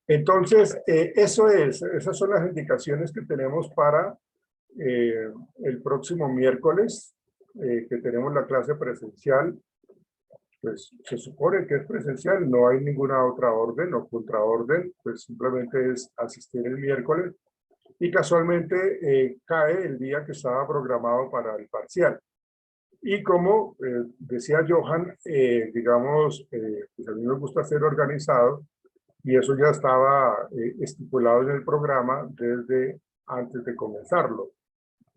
Entonces, esas son las indicaciones que tenemos para el próximo miércoles, que tenemos la clase presencial. Pues se supone que es presencial, no hay ninguna otra orden o contraorden, pues simplemente es asistir el miércoles y casualmente cae el día que estaba programado para el parcial. Y como decía Johan, digamos, pues a mí me gusta ser organizado y eso ya estaba estipulado en el programa desde antes de comenzarlo.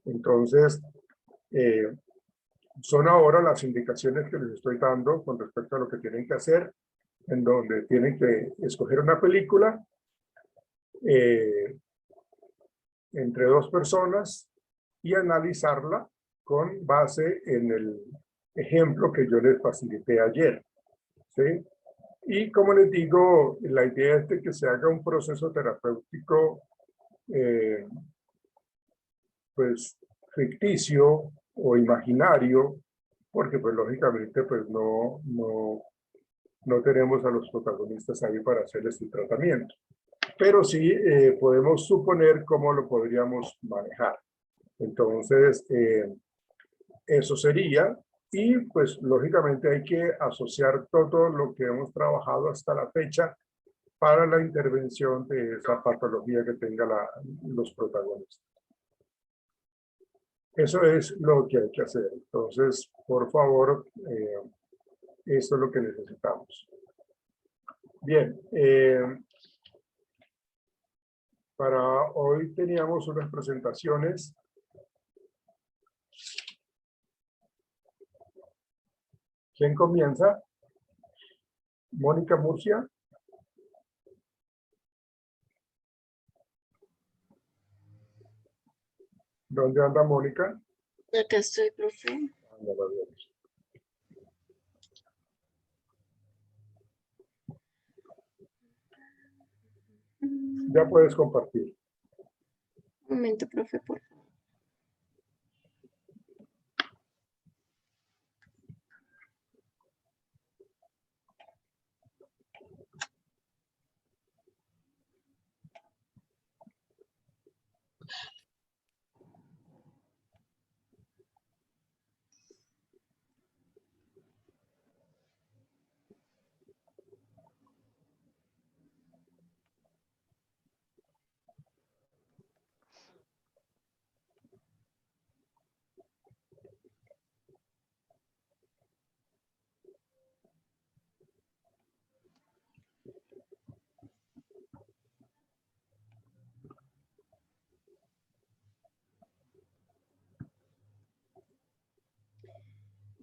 Entonces, eh, son ahora las indicaciones que les estoy dando con respecto a lo que tienen que hacer, en donde tienen que escoger una película eh, entre dos personas y analizarla con base en el ejemplo que yo les facilité ayer, ¿sí? Y como les digo, la idea es de que se haga un proceso terapéutico eh, pues ficticio o imaginario, porque pues lógicamente pues no tenemos a los protagonistas ahí para hacer este tratamiento. Pero sí podemos suponer cómo lo podríamos manejar. Entonces, eso sería, y pues lógicamente hay que asociar todo lo que hemos trabajado hasta la fecha para la intervención de esa patología que tenga los protagonistas. Eso es lo que hay que hacer. Entonces, por favor, esto es lo que necesitamos. Bien, para hoy teníamos unas presentaciones. ¿Quién comienza? Mónica Murcia. ¿Dónde anda Mónica? Acá estoy, profe. Ya puedes compartir. Un momento, profe, por favor.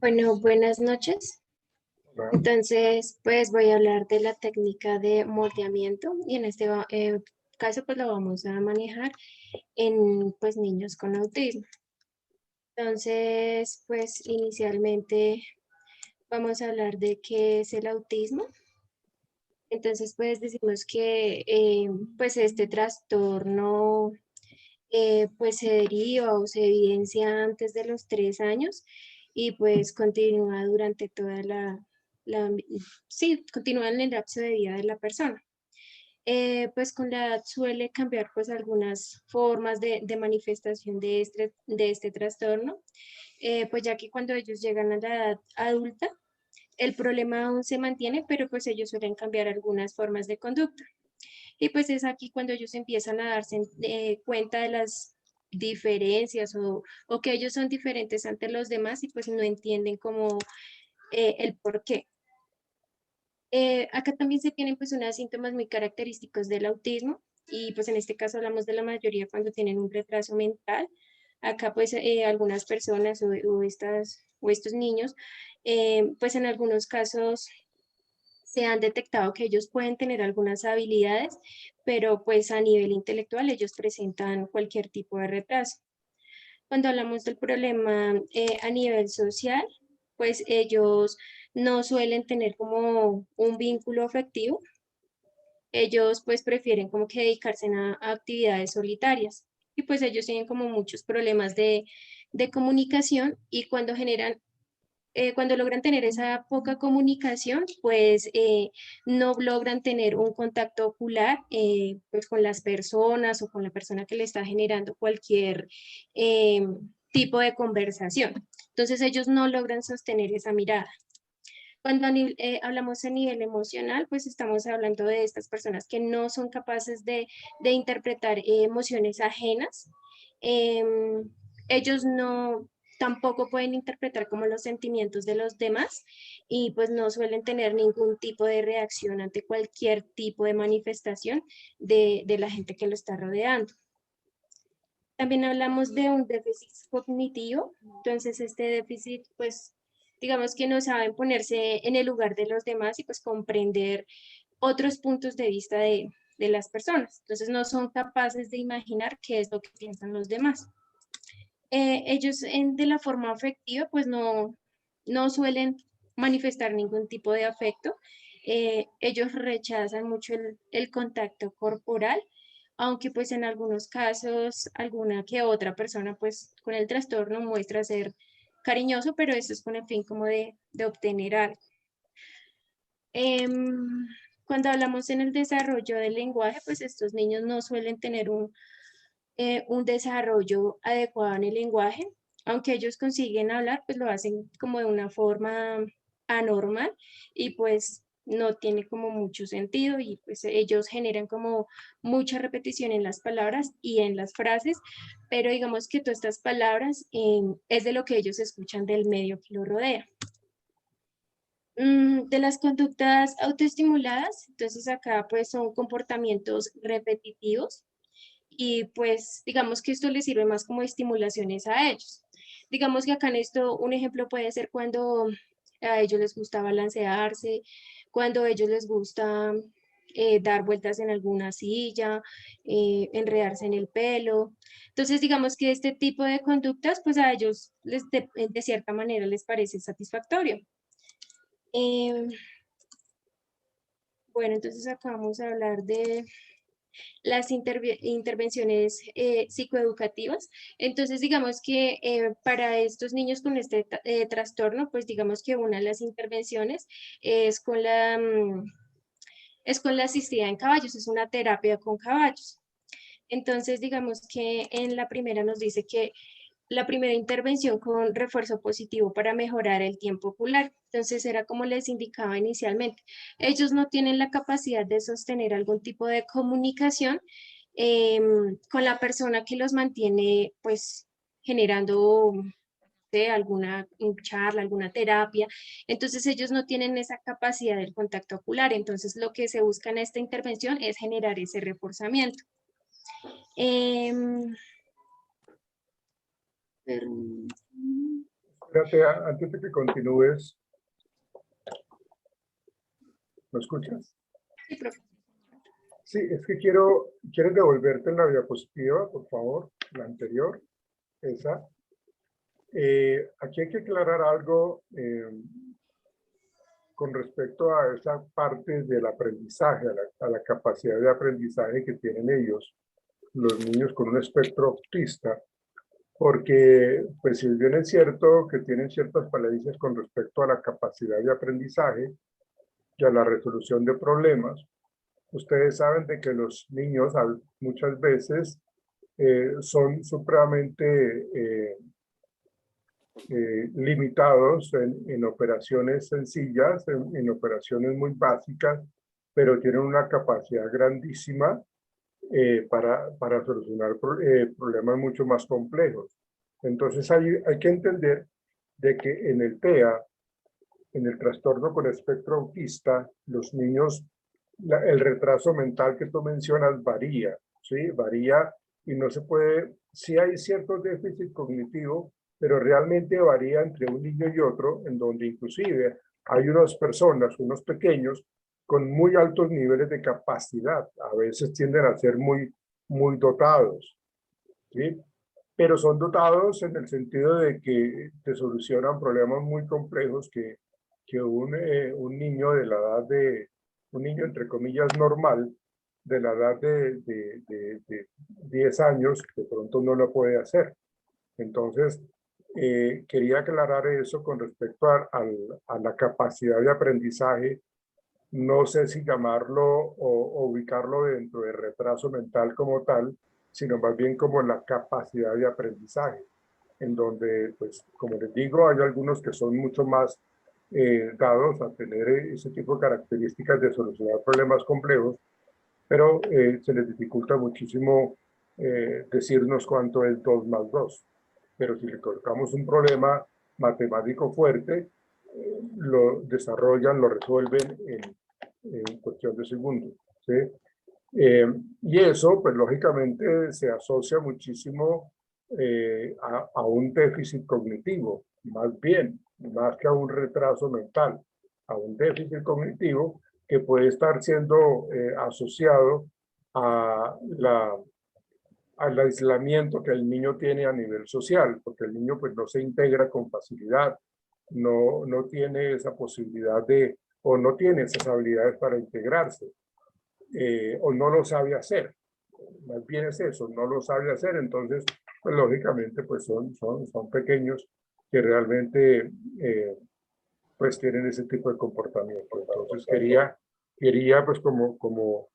Bueno, buenas noches. Entonces, pues voy a hablar de la técnica de moldeamiento y en este caso pues lo vamos a manejar en pues niños con autismo. Entonces, pues inicialmente vamos a hablar de qué es el autismo. Entonces, pues decimos que pues este trastorno pues se deriva o se evidencia antes de los 3 años y pues continúa durante toda sí, continúa en el lapso de vida de la persona. Pues con la edad suele cambiar pues algunas formas de manifestación de este trastorno, pues ya que cuando ellos llegan a la edad adulta, el problema aún se mantiene, pero pues ellos suelen cambiar algunas formas de conducta. Y pues es aquí cuando ellos empiezan a darse cuenta de las diferencias o que ellos son diferentes ante los demás y pues no entienden como el por qué. Acá también se tienen pues unos síntomas muy característicos del autismo y pues en este caso hablamos de la mayoría cuando tienen un retraso mental. Acá pues algunas personas o estos niños pues en algunos casos se han detectado que ellos pueden tener algunas habilidades, pero pues a nivel intelectual ellos presentan cualquier tipo de retraso. Cuando hablamos del problema a nivel social, pues ellos no suelen tener como un vínculo afectivo. Ellos pues prefieren como que dedicarse a actividades solitarias y pues ellos tienen como muchos problemas de comunicación y cuando generan cuando logran tener esa poca comunicación, pues no logran tener un contacto ocular pues con las personas o con la persona que le está generando cualquier tipo de conversación. Entonces ellos no logran sostener esa mirada. Cuando hablamos a nivel emocional, pues estamos hablando de estas personas que no son capaces de interpretar emociones ajenas. Em, ellos no tampoco pueden interpretar como los sentimientos de los demás y pues no suelen tener ningún tipo de reacción ante cualquier tipo de manifestación de la gente que lo está rodeando. También hablamos de un déficit cognitivo, entonces este déficit, pues, digamos que no saben ponerse en el lugar de los demás y pues comprender otros puntos de vista de las personas. Entonces no son capaces de imaginar qué es lo que piensan los demás. Ellos de la forma afectiva, pues no suelen manifestar ningún tipo de afecto. Ellos rechazan mucho el contacto corporal, aunque pues en algunos casos alguna que otra persona pues con el trastorno muestra ser cariñoso, pero eso es con el fin como de obtener algo. Em, Cuando hablamos en el desarrollo del lenguaje, pues estos niños no suelen tener un desarrollo adecuado en el lenguaje. Aunque ellos consiguen hablar, pues lo hacen como de una forma anormal y pues no tiene como mucho sentido y pues ellos generan como mucha repetición en las palabras y en las frases, pero digamos que todas estas palabras es de lo que ellos escuchan del medio que lo rodea. De las conductas autoestimuladas, entonces acá pues son comportamientos repetitivos y pues digamos que esto les sirve más como estimulaciones a ellos. Digamos que acá en esto un ejemplo puede ser cuando a ellos les gusta balancearse, cuando a ellos les gusta dar vueltas en alguna silla, enredarse en el pelo. Entonces digamos que este tipo de conductas pues a ellos de cierta manera les parece satisfactorio. Em, bueno, entonces acá vamos a hablar de las intervenciones psicoeducativas. Entonces, digamos que para estos niños con este trastorno, pues digamos que una de las intervenciones es es con la asistida en caballos, es una terapia con caballos. Entonces, digamos que en la primera nos dice que la primera intervención con refuerzo positivo para mejorar el tiempo ocular. Entonces era como les indicaba inicialmente. Ellos no tienen la capacidad de sostener algún tipo de comunicación con la persona que los mantiene pues generando alguna charla, alguna terapia. Entonces ellos no tienen esa capacidad del contacto ocular. Entonces lo que se busca en esta intervención es generar ese reforzamiento. Em, Espérate, antes de que continúes, ¿me escuchas? sí, profe. Sí, es que ¿quieres devolverte en la diapositiva, por favor? La anterior, esa. Aquí hay que aclarar algo con respecto a esa parte del aprendizaje, a la capacidad de aprendizaje que tienen ellos, los niños con un espectro autista, porque pues si bien es cierto que tienen ciertas falencias con respecto a la capacidad de aprendizaje y a la resolución de problemas, ustedes saben de que los niños muchas veces son supremamente limitados en operaciones sencillas, en operaciones muy básicas, pero tienen una capacidad grandísima para solucionar problemas mucho más complejos. Entonces hay que entender de que en el TEA, en el trastorno con espectro autista, los niños, el retraso mental que tú mencionas varía, ¿sí? Varía y no se puede, sí hay cierto déficit cognitivo, pero realmente varía entre un niño y otro, en donde inclusive hay unas personas, unos pequeños, con muy altos niveles de capacidad, a veces tienden a ser muy dotados, ¿sí? Pero son dotados en el sentido de que te solucionan problemas muy complejos que un niño de la edad un niño entre comillas normal, de la edad de 10 años, de pronto no lo puede hacer. Entonces, quería aclarar eso con respecto a la capacidad de aprendizaje. No sé si llamarlo o ubicarlo dentro de retraso mental como tal, sino más bien como la capacidad de aprendizaje, en donde, pues, como les digo, hay algunos que son mucho más dados a tener ese tipo de características de solucionar problemas complejos, pero se les dificulta muchísimo decirnos cuánto es 2 más 2. Pero si le colocamos un problema matemático fuerte, lo desarrollan, lo resuelven en cuestión de segundos, ¿sí? Y eso, pues lógicamente, se asocia muchísimo a un déficit cognitivo, más bien, más que a un retraso mental, a un déficit cognitivo que puede estar siendo asociado a al aislamiento que el niño tiene a nivel social, porque el niño pues no se integra con facilidad, no tiene esa posibilidad de, o no tiene esas habilidades para integrarse, o no lo sabe hacer. Más bien es eso, no lo sabe hacer, entonces, pues lógicamente, pues son pequeños que realmente, pues tienen ese tipo de comportamiento. Entonces quería pues como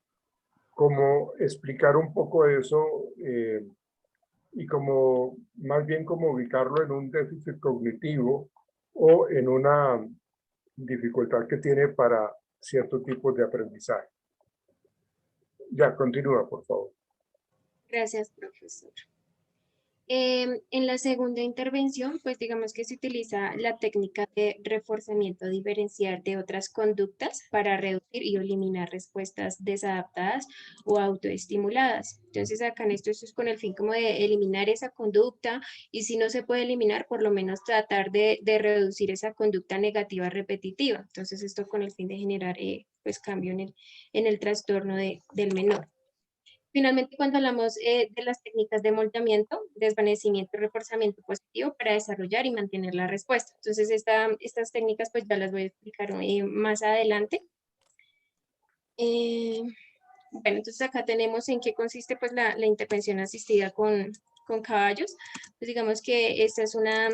explicar un poco eso, y como más bien como ubicarlo en un déficit cognitivo o en una dificultad que tiene para ciertos tipos de aprendizaje. Ya, continúa, por favor. Gracias, profesor. En la segunda intervención, pues digamos que se utiliza la técnica de reforzamiento diferencial de otras conductas para reducir y eliminar respuestas desadaptadas o autoestimuladas. Entonces, acá en esto es con el fin como de eliminar esa conducta y si no se puede eliminar, por lo menos tratar de reducir esa conducta negativa repetitiva. Entonces, esto con el fin de generar pues cambio en el trastorno del menor. Finalmente, cuando hablamos de las técnicas de moldeamiento, desvanecimiento y reforzamiento positivo para desarrollar y mantener la respuesta. Entonces, estas técnicas pues ya las voy a explicar más adelante. Bueno, entonces acá tenemos en qué consiste pues la intervención asistida con caballos. Pues digamos que esta es una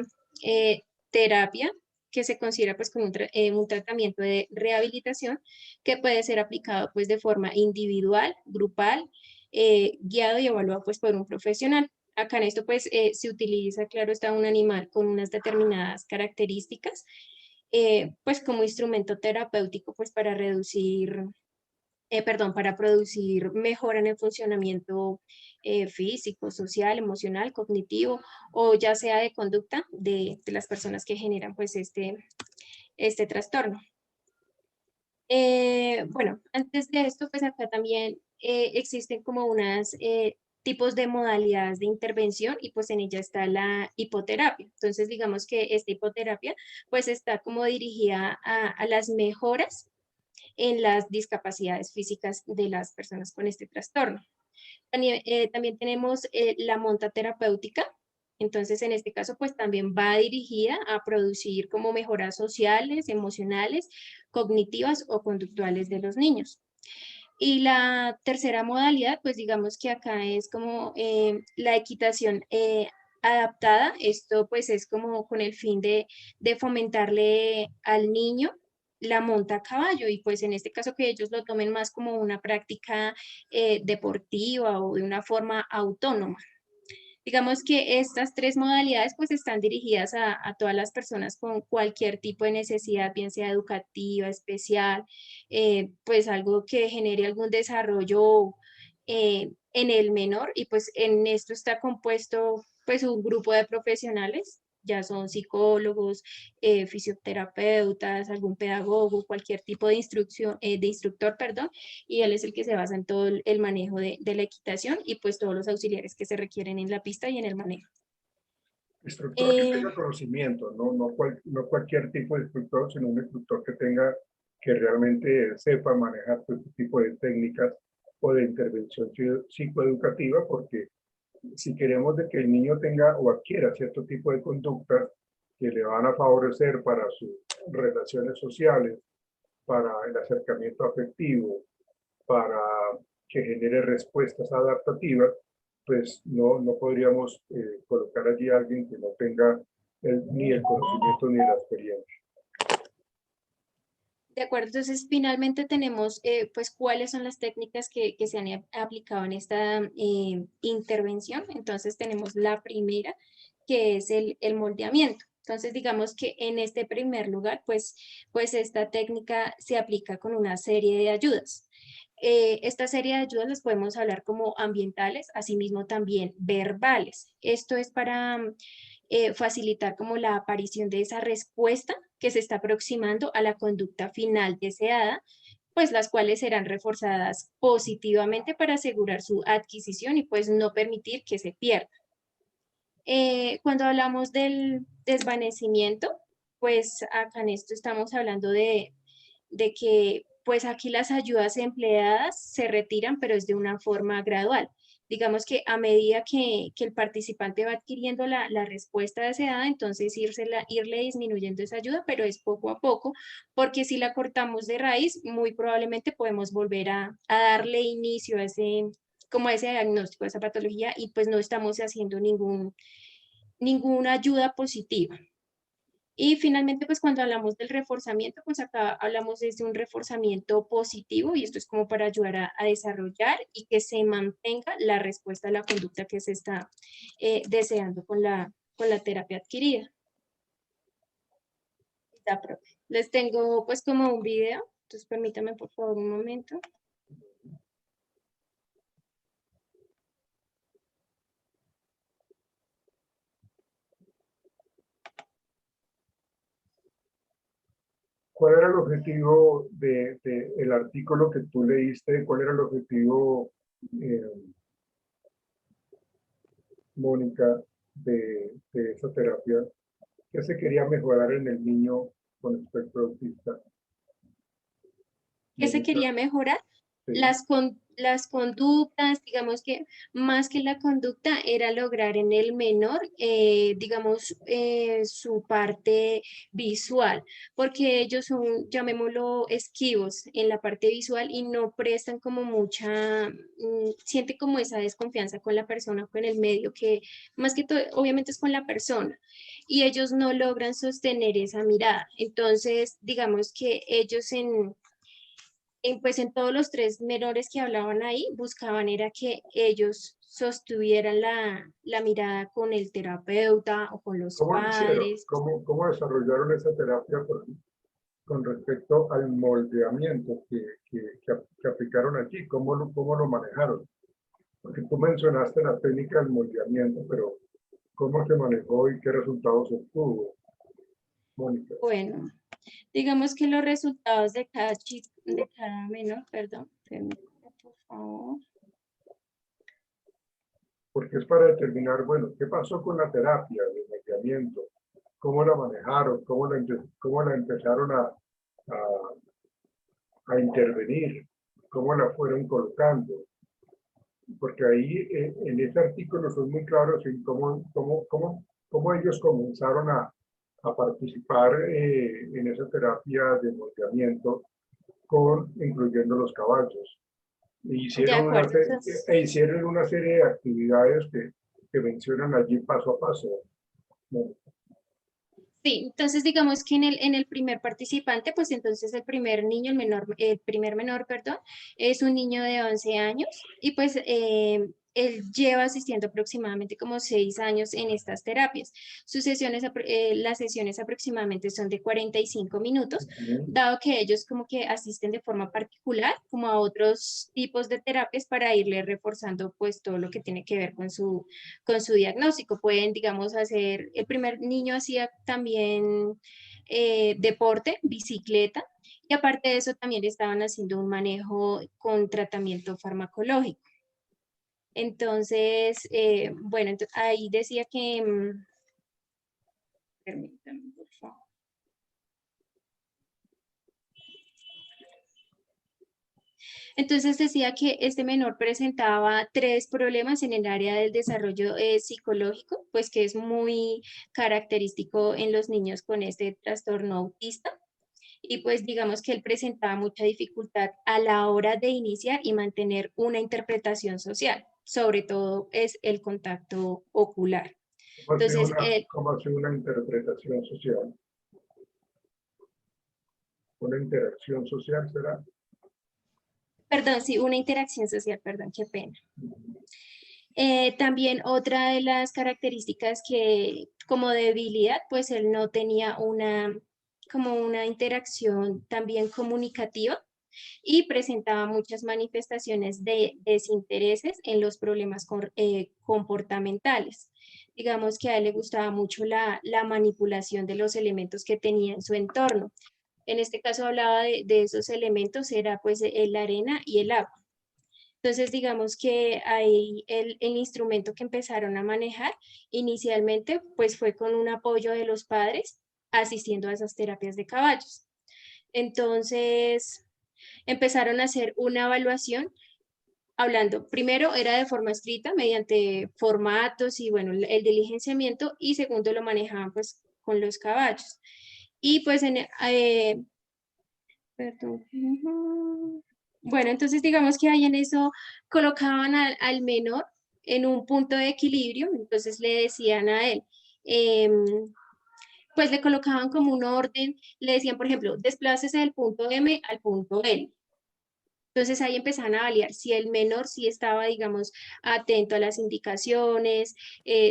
terapia que se considera pues como un tratamiento de rehabilitación que puede ser aplicado pues de forma individual, grupal, guiado y evaluado pues por un profesional. Acá en esto pues se utiliza, claro, está un animal con unas determinadas características, pues como instrumento terapéutico pues para reducir para producir mejora en el funcionamiento físico, social, emocional, cognitivo o ya sea de conducta de las personas que generan pues este trastorno. Bueno, antes de esto, pues acá también existen como unas tipos de modalidades de intervención y pues en ella está la hipoterapia. Entonces, digamos que esta hipoterapia pues está como dirigida a las mejoras en las discapacidades físicas de las personas con este trastorno. También tenemos la monta terapéutica. Entonces, en este caso, pues también va dirigida a producir como mejoras sociales, emocionales, cognitivas o conductuales de los niños. Y la tercera modalidad, pues digamos que acá es como la equitación adaptada. Esto pues es como con el fin de fomentarle al niño la monta a caballo y pues en este caso que ellos lo tomen más como una práctica deportiva o de una forma autónoma. Digamos que estas tres modalidades pues están dirigidas a todas las personas con cualquier tipo de necesidad, bien sea educativa, especial, pues algo que genere algún desarrollo en el menor y pues en esto está compuesto pues un grupo de profesionales, ya son psicólogos, fisioterapeutas, algún pedagogo, cualquier tipo de instrucción, de instructor, perdón, y él es el que se basa en todo el manejo de la equitación y pues todos los auxiliares que se requieren en la pista y en el manejo. Instructor que tenga conocimiento, no cualquier tipo de instructor, sino un instructor que realmente sepa manejar todo este tipo de técnicas o de intervención psicoeducativa, porque si queremos de que el niño tenga o adquiera cierto tipo de conductas que le van a favorecer para sus relaciones sociales, para el acercamiento afectivo, para que genere respuestas adaptativas, pues no podríamos colocar allí a alguien que no tenga ni el conocimiento ni la experiencia. De acuerdo, entonces finalmente tenemos pues cuáles son las técnicas que se han aplicado en esta intervención. Entonces tenemos la primera, que es el moldeamiento. Entonces digamos que en este primer lugar, pues esta técnica se aplica con una serie de ayudas. Esta serie de ayudas las podemos hablar como ambientales, asimismo también verbales. Esto es para facilitar como la aparición de esa respuesta que se está aproximando a la conducta final deseada, pues las cuales serán reforzadas positivamente para asegurar su adquisición y pues no permitir que se pierda. Cuando hablamos del desvanecimiento, pues acá en esto estamos hablando de que pues aquí las ayudas empleadas se retiran, pero es de una forma gradual. Digamos que a medida que el participante va adquiriendo la respuesta deseada, entonces irle disminuyendo esa ayuda, pero es poco a poco, porque si la cortamos de raíz, muy probablemente podemos volver a darle inicio a como a ese diagnóstico, a esa patología, y pues no estamos haciendo ninguna ayuda positiva. Y finalmente, pues cuando hablamos del reforzamiento, pues acá hablamos desde un reforzamiento positivo y esto es como para ayudar a desarrollar y que se mantenga la respuesta a la conducta que se está deseando con la terapia adquirida. Ya, profe. Les tengo pues como un video, entonces permítame por favor un momento. ¿Cuál era el objetivo de el artículo que tú leíste? ¿Cuál era el objetivo, eh, Mónica, de esa terapia? ¿Qué se quería mejorar en el niño con espectro autista? ¿Qué se Mónica, quería mejorar? sí. Las conductas, digamos que más que la conducta era lograr en el menor, digamos, su parte visual, porque ellos son, llamémoslo, esquivos en la parte visual y no prestan como mucha, siente como esa desconfianza con la persona, con el medio, que más que todo, obviamente es con la persona, y ellos no logran sostener esa mirada. Entonces, digamos que ellos pues en todos los tres menores que hablaban ahí, buscaban era que ellos sostuvieran la mirada con el terapeuta o con los ¿Cómo lo hicieron? padres. ¿Cómo desarrollaron esa terapia con respecto al moldeamiento que aplicaron aquí? ¿Cómo lo manejaron? Porque tú mencionaste la técnica del moldeamiento, pero ¿cómo se manejó y qué resultados obtuvo, Mónica? Bueno, digamos que los resultados de cada chico, de cada menor, perdón, permítame, por favor. Porque es para determinar, bueno, qué pasó con la terapia de moldeamiento, cómo la manejaron, cómo la empezaron a intervenir, cómo la fueron colocando. Porque ahí en ese artículo son muy claros en cómo ellos comenzaron a participar en esa terapia de moldeamiento, incluyendo los caballos. De acuerdo, entonces. Hicieron una serie de actividades que mencionan allí paso a paso. ¿No? Sí, entonces digamos que en el primer participante, pues entonces el primer niño, el primer menor, perdón, es un niño de 11 años y pues él lleva asistiendo aproximadamente como 6 años en estas terapias. Las sesiones aproximadamente son de 45 minutos, dado que ellos como que asisten de forma particular como a otros tipos de terapias para irle reforzando pues todo lo que tiene que ver con su diagnóstico. Pueden, digamos, el primer niño hacía también deporte, bicicleta, y aparte de eso también estaban haciendo un manejo con tratamiento farmacológico. Entonces, bueno, ahí decía que, permítame, por favor. Entonces decía que este menor presentaba 3 problemas en el área del desarrollo psicológico, pues que es muy característico en los niños con este trastorno autista. Y pues digamos que él presentaba mucha dificultad a la hora de iniciar y mantener una interpretación social, sobre todo es el contacto ocular. Entonces, cómo hace una interpretación social? ¿Una interacción social será? perdón, sí, una interacción social, perdón, qué pena. También otra de las características que como debilidad, pues él no tenía como una interacción también comunicativa y presentaba muchas manifestaciones de desintereses en los problemas comportamentales. Digamos que a él le gustaba mucho la manipulación de los elementos que tenía en su entorno. En este caso hablaba de esos elementos, era pues la arena y el agua. Entonces, digamos que ahí el instrumento que empezaron a manejar inicialmente, pues fue con un apoyo de los padres asistiendo a esas terapias de caballos. Entonces, empezaron a hacer una evaluación hablando, primero era de forma escrita mediante formatos y bueno, el diligenciamiento y segundo lo manejaban pues con los caballos. Y pues perdón. Bueno, entonces digamos que ahí en eso colocaban al menor en un punto de equilibrio, entonces le decían a él, em, pues le colocaban como un orden, le decían, por ejemplo, desplácese del punto M al punto L. Entonces ahí empezaban a validar si el menor sí estaba, digamos, atento a las indicaciones,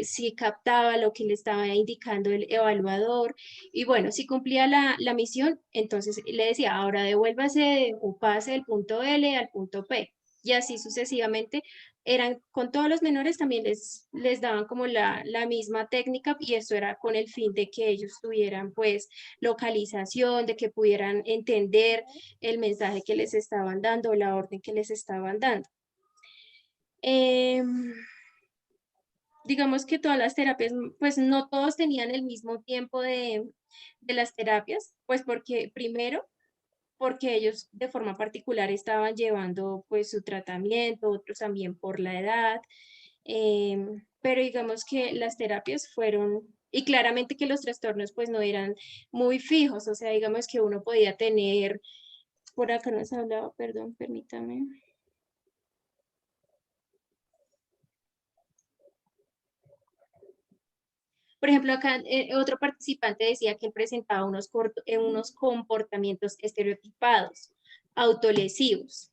si captaba lo que le estaba indicando el evaluador. Y bueno, si cumplía la misión, entonces le decía, ahora devuélvase o pase del punto L al punto P. Y así sucesivamente. Eran con todos los menores también les daban como la misma técnica y esto era con el fin de que ellos tuvieran pues localización, de que pudieran entender el mensaje que les estaban dando, la orden que les estaban dando. Digamos que todas las terapias, pues no todos tenían el mismo tiempo de las terapias, pues porque primero, porque ellos de forma particular estaban llevando pues su tratamiento, otros también por la edad, pero digamos que las terapias fueron, y claramente que los trastornos pues no eran muy fijos, o sea, digamos que uno podía tener, por acá nos hablaba, perdón, permítame. Por ejemplo, acá otro participante decía que él presentaba unos comportamientos estereotipados, autolesivos.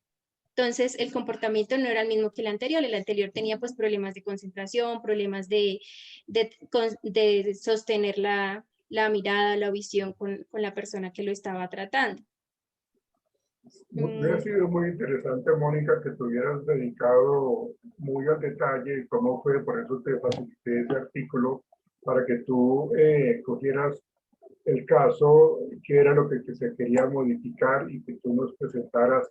Entonces, el comportamiento no era el mismo que el anterior tenía pues problemas de concentración, problemas de sostener la mirada, la visión con la persona que lo estaba tratando. Me ha sido muy interesante, Mónica, que te hubieras dedicado muy al detalle cómo fue, por eso te facilité ese artículo para que tú cogieras el caso, qué era lo que se quería modificar y que tú nos presentaras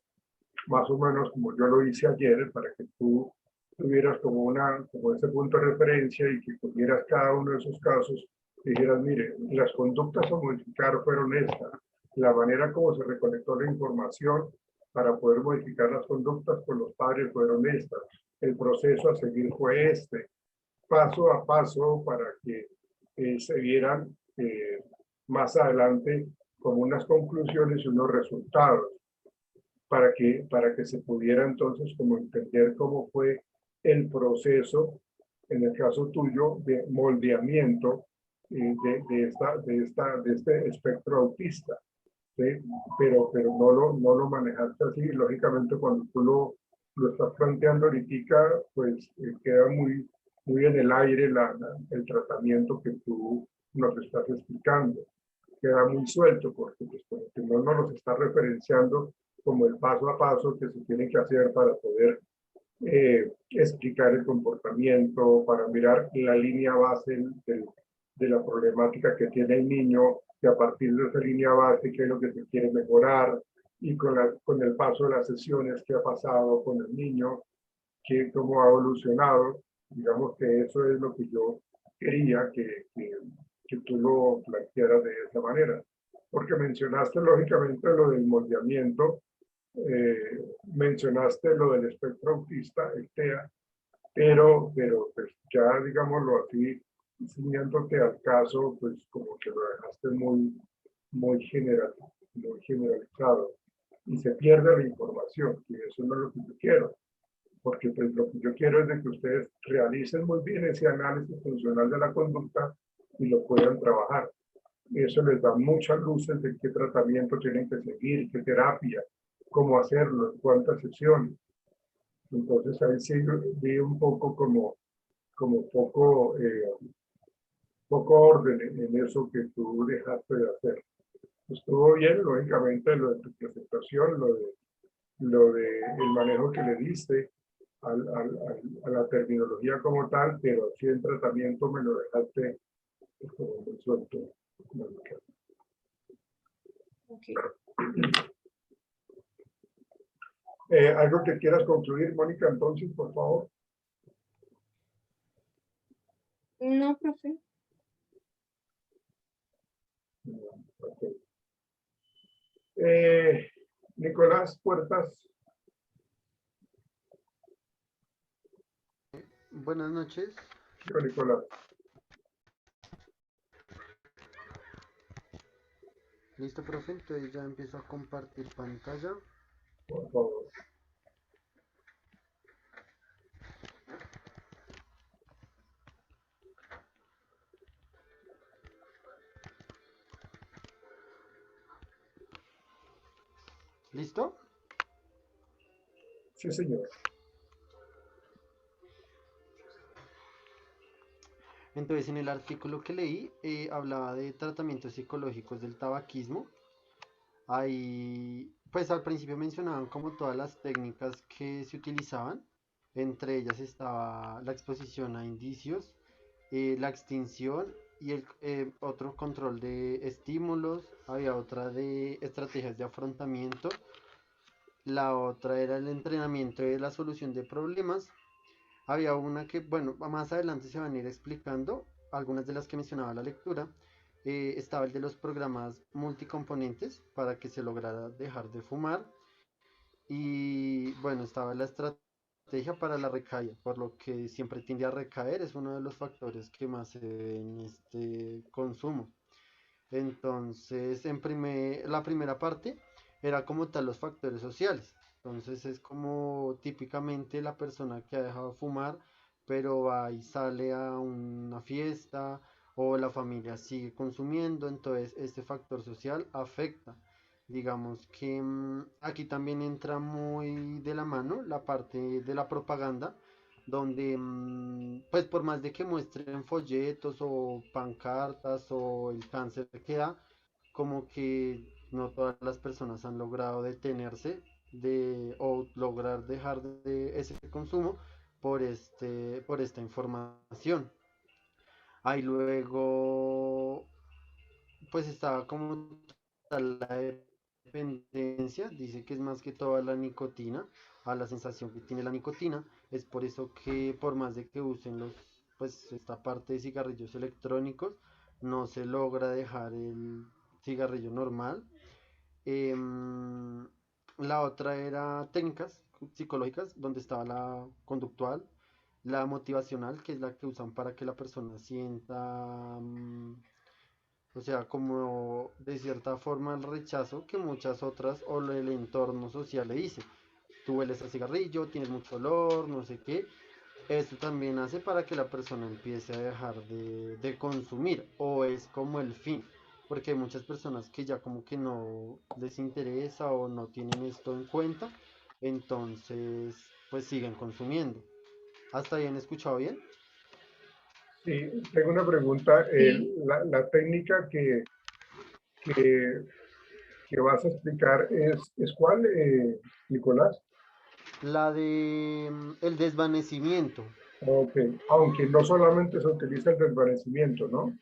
más o menos como yo lo hice ayer, para que tú tuvieras como ese punto de referencia y que cogieras cada uno de esos casos y dijeras, mire, las conductas a modificar fueron estas, la manera como se recolectó la información para poder modificar las conductas con los padres fueron estas, el proceso a seguir fue este, paso a paso para que se vieran más adelante como unas conclusiones y unos resultados para que se pudiera entonces como entender cómo fue el proceso, en el caso tuyo, de moldeamiento de este espectro autista. ¿Sí? Pero no lo manejaste así. Lógicamente, cuando tú lo estás planteando ahorita, pues queda muy en el aire el tratamiento que tú nos estás explicando. Queda muy suelto porque pues, no nos está referenciando como el paso a paso que se tiene que hacer para poder explicar el comportamiento, para mirar la línea base de la problemática que tiene el niño, que a partir de esa línea base, qué es lo que se quiere mejorar, y con el paso de las sesiones, qué ha pasado con el niño, cómo ha evolucionado. Digamos que eso es lo que yo quería que tú lo plantearas de esa manera. Porque mencionaste lógicamente lo del moldeamiento, mencionaste lo del espectro autista, el TEA, pero pues ya digámoslo así, ciñéndote al caso, pues como que lo dejaste muy generalizado y se pierde la información, y eso no es lo que yo quiero. porque pues, lo que yo quiero es de que ustedes realicen muy bien ese análisis funcional de la conducta y lo puedan trabajar. Y eso les da muchas luces de qué tratamiento tienen que seguir, qué terapia, cómo hacerlo, cuántas sesiones. Entonces ahí sí vi un poco como poco orden en eso que tú dejaste de hacer. Estuvo bien, lógicamente, lo de tu presentación, lo de el manejo que le diste a la terminología como tal, pero sí el tratamiento me lo dejaste como muy suelto. Ok. ¿Algo que quieras concluir, Mónica, entonces, por favor? No, profe. Ok. Nicolás Puertas. Buenas noches. Yo, Nicolás, Listo, profe. Entonces ya empiezo a compartir pantalla. por favor. ¿Listo? Sí, señor. Entonces en el artículo que leí hablaba de tratamientos psicológicos del tabaquismo. Ahí, pues al principio mencionaban como todas las técnicas que se utilizaban. Entre ellas estaba la exposición a indicios, la extinción y el otro control de estímulos. Había otra de estrategias de afrontamiento. La otra era el entrenamiento de la solución de problemas. Había una que, bueno, más adelante se van a ir explicando, algunas de las que mencionaba la lectura. Estaba el de los programas multicomponentes para que se lograra dejar de fumar. Y bueno, estaba la estrategia para la recaída, por lo que siempre tiende a recaer, es uno de los factores que más se ve en este consumo. Entonces, la primera parte era como tal los factores sociales. Entonces es como típicamente la persona que ha dejado de fumar, pero va y sale a una fiesta o la familia sigue consumiendo, entonces este factor social afecta. Digamos que aquí también entra muy de la mano la parte de la propaganda, donde pues por más de que muestren folletos o pancartas o el cáncer que da, como que no todas las personas han logrado detenerse o lograr dejar de ese consumo por esta información. Ahí luego pues estaba como tal la dependencia, dice que es más que toda la nicotina, a la sensación que tiene la nicotina, es por eso que por más de que usen pues esta parte de cigarrillos electrónicos, no se logra dejar el cigarrillo normal. Em, la otra era técnicas psicológicas, donde estaba la conductual, la motivacional, que es la que usan para que la persona sienta o sea, como de cierta forma el rechazo que muchas otras o el entorno social le dice. Tú hueles a cigarrillo, tienes mucho olor, no sé qué. Esto también hace para que la persona empiece a dejar de consumir o es como el fin. Porque hay muchas personas que ya como que no les interesa o no tienen esto en cuenta. Entonces, pues siguen consumiendo. ¿Hasta ahí han escuchado bien? Sí, tengo una pregunta. Sí. La técnica que, que vas a explicar es ¿cuál, Nicolás? La de el desvanecimiento. Ok, aunque no solamente se utiliza el desvanecimiento, ¿no?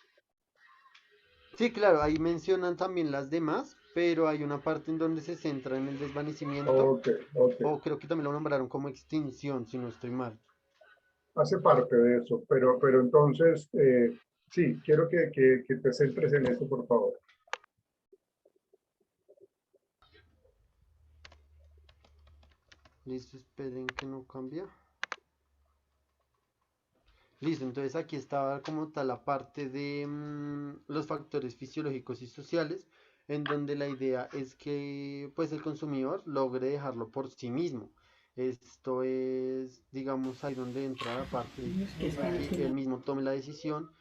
Sí, claro, ahí mencionan también las demás, pero hay una parte en donde se centra en el desvanecimiento, Ok, ok. o creo que también lo nombraron como extinción, si no estoy mal. Hace parte de eso, pero entonces, sí, quiero que te centres en eso, por favor. Listo, esperen que no cambia. Listo, entonces aquí estaba como tal la parte de los factores fisiológicos y sociales, en donde la idea es que pues el consumidor logre dejarlo por sí mismo. Esto es, digamos, ahí donde entra la parte de que él mismo tome la decisión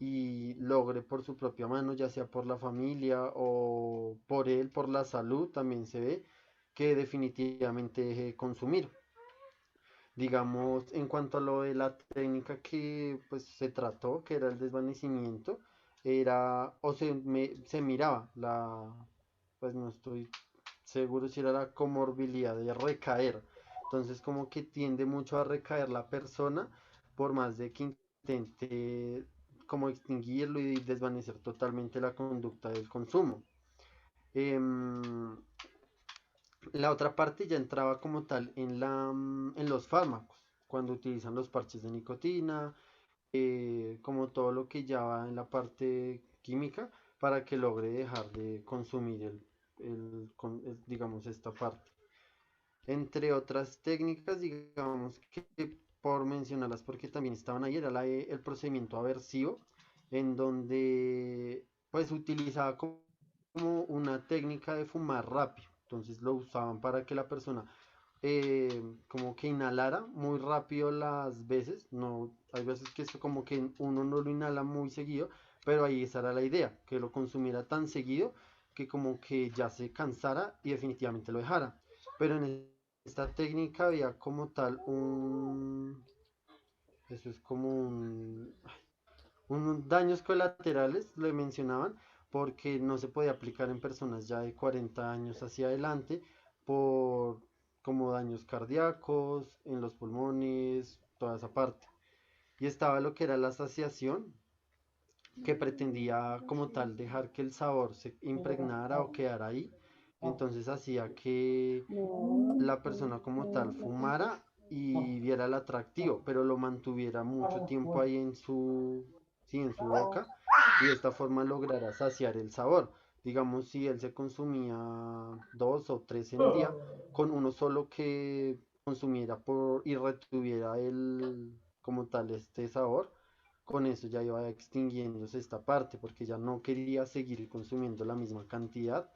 y logre por su propia mano, ya sea por la familia o por él, por la salud, también se ve que definitivamente deje de consumir. Digamos, en cuanto a lo de la técnica que pues se trató, que era el desvanecimiento, era, o se miraba pues no estoy seguro si era la comorbilidad de recaer. Entonces como que tiende mucho a recaer la persona por más de que intente como extinguirlo y desvanecer totalmente la conducta del consumo. Em, la otra parte ya entraba como tal en los fármacos, cuando utilizan los parches de nicotina, como todo lo que ya va en la parte química para que logre dejar de consumir digamos, esta parte. Entre otras técnicas, digamos que por mencionarlas, porque también estaban ahí, era el procedimiento aversivo, en donde pues utilizaba como una técnica de fumar rápido. Entonces lo usaban para que la persona como que inhalara muy rápido las veces. No, hay veces que esto como que uno no lo inhala muy seguido, pero ahí esa era la idea, que lo consumiera tan seguido que como que ya se cansara y definitivamente lo dejara. Pero en esta técnica había como tal eso es como unos daños colaterales, le mencionaban, porque no se podía aplicar en personas ya de 40 años hacia adelante por como daños cardíacos, en los pulmones, toda esa parte. Y estaba lo que era la saciación, que pretendía como tal dejar que el sabor se impregnara o quedara ahí. Entonces hacía que la persona como tal fumara y viera el atractivo, pero lo mantuviera mucho tiempo ahí sí, en su boca y de esta forma logrará saciar el sabor. Digamos, si él se consumía dos o tres en el día, con uno solo que consumiera y retuviera como tal este sabor, con eso ya iba extinguiéndose esta parte, porque ya no quería seguir consumiendo la misma cantidad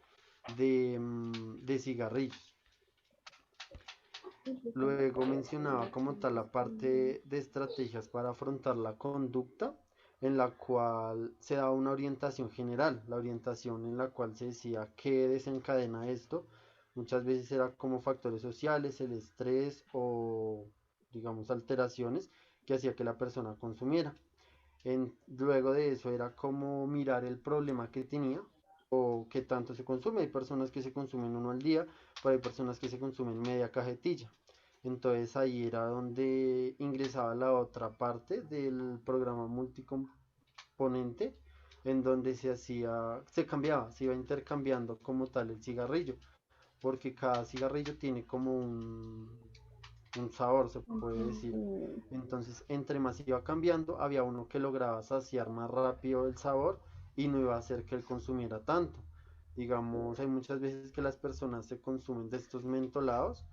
de cigarrillos. Luego mencionaba como tal la parte de estrategias para afrontar la conducta, en la cual se daba una orientación general, la orientación en la cual se decía qué desencadena esto. Muchas veces era como factores sociales, el estrés o digamos alteraciones que hacía que la persona consumiera. Luego de eso era como mirar el problema que tenía o qué tanto se consume. Hay personas que se consumen uno al día, pero hay personas que se consumen media cajetilla. Entonces ahí era donde ingresaba la otra parte del programa multicomponente, en donde se cambiaba, se iba intercambiando como tal el cigarrillo, porque cada cigarrillo tiene como un sabor, se puede decir. Entonces, entre más iba cambiando, había uno que lograba saciar más rápido el sabor y no iba a hacer que él consumiera tanto. Digamos, hay muchas veces que las personas se consumen de estos mentolados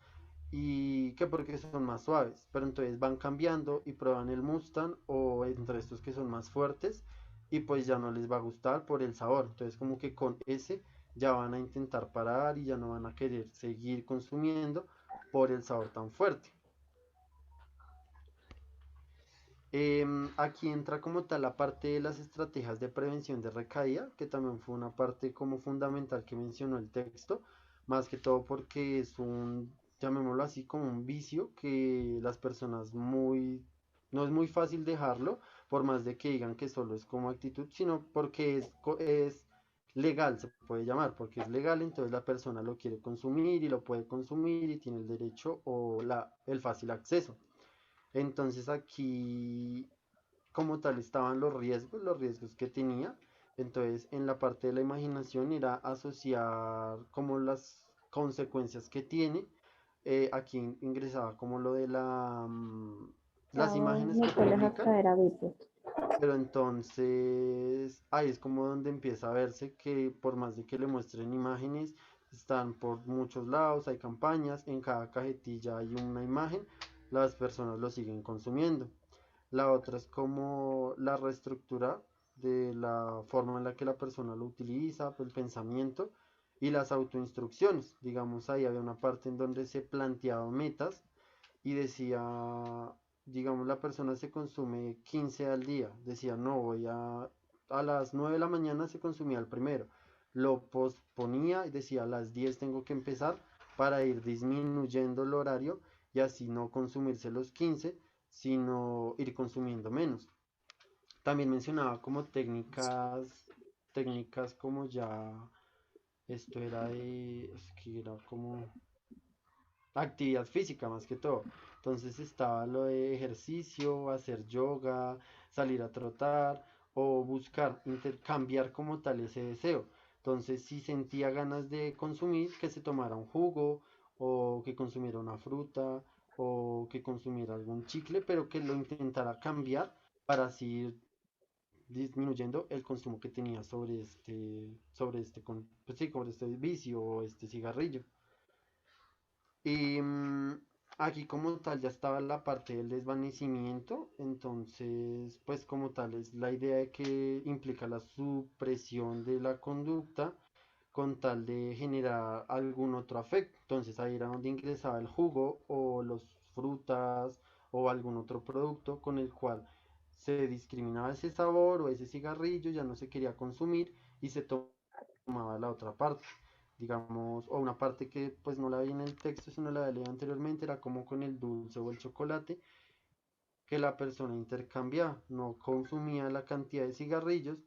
y que porque son más suaves, pero entonces van cambiando y prueban el Mustang o entre estos que son más fuertes y pues ya no les va a gustar por el sabor. Entonces, como que con ese ya van a intentar parar y ya no van a querer seguir consumiendo por el sabor tan fuerte. Aquí entra como tal la parte de las estrategias de prevención de recaída, que también fue una parte como fundamental que mencionó el texto, más que todo porque es llamémoslo así, como un vicio que las personas no es muy fácil dejarlo, por más de que digan que solo es como actitud, sino porque es legal, se puede llamar, porque es legal, entonces la persona lo quiere consumir y lo puede consumir y tiene el derecho o el fácil acceso. Entonces aquí como tal estaban los riesgos que tenía. Entonces en la parte de la imaginación era asociar como las consecuencias que tiene. Aquí ingresaba como lo de las Chao, imágenes no que te dejas publican, caer a veces. pero entonces ahí es como donde empieza a verse que por más de que le muestren imágenes, están por muchos lados, hay campañas, en cada cajetilla hay una imagen, las personas lo siguen consumiendo. La otra es como la reestructura de la forma en la que la persona lo utiliza, el pensamiento y las autoinstrucciones. Digamos, ahí había una parte en donde se planteaban metas y decía, digamos, la persona se consume 15 al día, decía, no, a las 9 de la mañana se consumía el primero, lo posponía y decía, a las 10 tengo que empezar para ir disminuyendo el horario y así no consumirse los 15, sino ir consumiendo menos. También mencionaba como técnicas como ya, esto era es que era como actividad física más que todo. Entonces estaba lo de ejercicio, hacer yoga, salir a trotar o buscar intercambiar como tal ese deseo. Entonces si sentía ganas de consumir, que se tomara un jugo o que consumiera una fruta o que consumiera algún chicle, pero que lo intentara cambiar para así ir disminuyendo el consumo que tenía pues sí, sobre este vicio o este cigarrillo. Y aquí como tal ya estaba la parte del desvanecimiento, entonces pues como tal es la idea de que implica la supresión de la conducta con tal de generar algún otro afecto. Entonces ahí era donde ingresaba el jugo o las frutas o algún otro producto con el cual se discriminaba ese sabor o ese cigarrillo, ya no se quería consumir y se tomaba la otra parte, digamos, o una parte que pues no la vi en el texto, sino la leí anteriormente, era como con el dulce o el chocolate, que la persona intercambiaba, no consumía la cantidad de cigarrillos,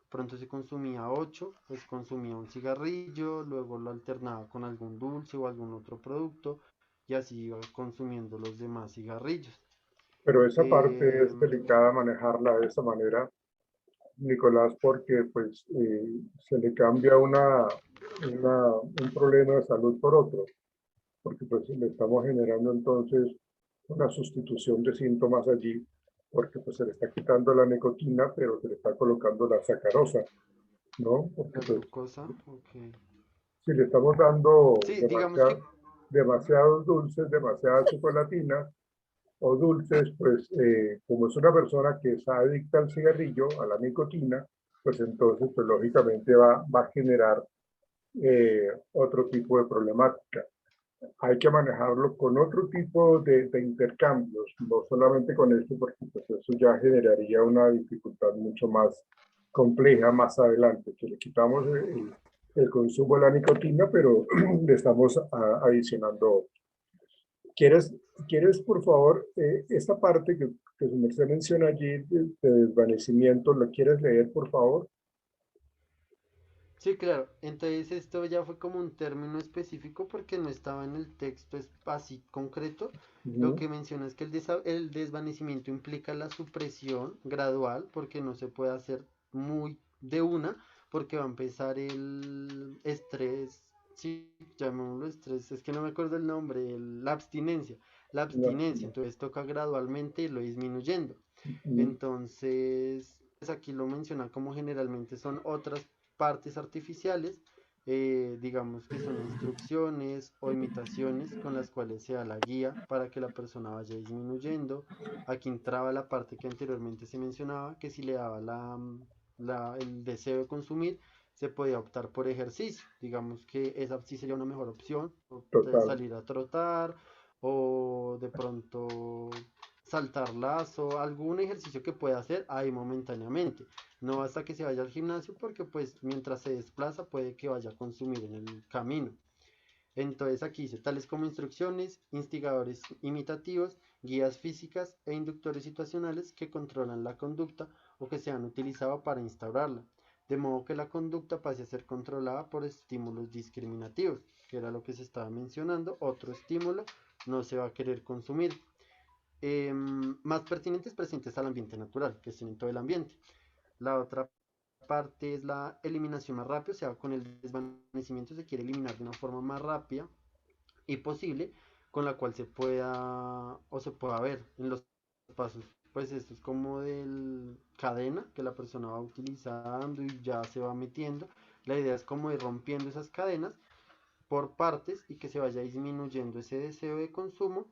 pronto se consumía 8, pues consumía un cigarrillo, luego lo alternaba con algún dulce o algún otro producto, y así iba consumiendo los demás cigarrillos. Pero esa parte Eh, es delicada manejarla de esa manera, Nicolás, porque pues se le cambia un problema de salud por otro, porque pues le estamos generando entonces una sustitución de síntomas allí, porque pues se le está quitando la nicotina, pero se le está colocando la sacarosa, ¿no? Porque la pues glucosa, ok. si le estamos dando Sí, digamos que demasiados dulces, demasiadas chocolatinas o dulces, pues como es una persona que es adicta al cigarrillo, a la nicotina, pues entonces pues lógicamente va a generar otro tipo de problemática. Hay que manejarlo con otro tipo de intercambios, no solamente con esto, porque pues eso ya generaría una dificultad mucho más compleja más adelante, que le quitamos el consumo de la nicotina, pero le estamos adicionando. ¿Quieres, ¿Quieres, por favor, esta parte que su merced menciona allí de desvanecimiento, lo quieres leer, por favor? sí, claro. Entonces esto ya fue como un término específico porque no estaba en el texto así concreto. Lo Ujú. que menciona es que el desvanecimiento implica la supresión gradual porque no se puede hacer muy de una porque va a empezar el estrés, sí, llamémoslo estrés, es que no me acuerdo el nombre, la abstinencia. La No, abstinencia, no. entonces toca gradualmente irlo disminuyendo. Ujú. Entonces, pues aquí lo menciona como generalmente son otras partes artificiales, digamos que son instrucciones o imitaciones con las cuales se da la guía para que la persona vaya disminuyendo. Aquí entraba la parte que anteriormente se mencionaba, que si le daba el deseo de consumir, se podía optar por ejercicio. Digamos que esa sí sería una mejor opción, o Total. salir a trotar o de pronto saltar lazo, algún ejercicio que pueda hacer ahí momentáneamente. No hasta que se vaya al gimnasio porque pues mientras se desplaza puede que vaya a consumir en el camino. Entonces aquí dice tales como instrucciones, instigadores imitativos, guías físicas e inductores situacionales que controlan la conducta o que se han utilizado para instaurarla, de modo que la conducta pase a ser controlada por estímulos discriminativos, que era lo que se estaba mencionando, otro estímulo no se va a querer consumir, más pertinentes presentes al ambiente natural, que estén en todo el ambiente. La otra parte es la eliminación más rápida, o sea, con el desvanecimiento se quiere eliminar de una forma más rápida y posible, con la cual se pueda o se pueda ver en los pasos. Pues esto es como de cadena que la persona va utilizando y ya se va metiendo. La idea es como ir rompiendo esas cadenas por partes y que se vaya disminuyendo ese deseo de consumo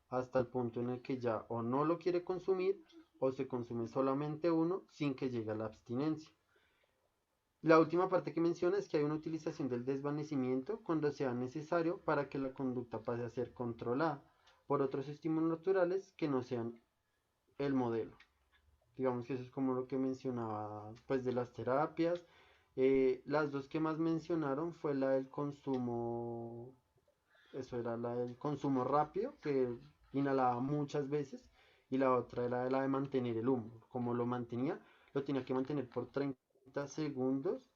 hasta el punto en el que ya o no lo quiere consumir o se consume solamente uno sin que llegue a la abstinencia. La última parte que menciona es que hay una utilización del desvanecimiento cuando sea necesario para que la conducta pase a ser controlada. por otros estímulos naturales que no sean el modelo. Digamos que eso es como lo que mencionaba pues de las terapias. Las dos que más mencionaron fue la del consumo, eso era la del consumo rápido, que inhalaba muchas veces, y la otra era la de mantener el humo. Como lo mantenía, lo tenía que mantener por 30 segundos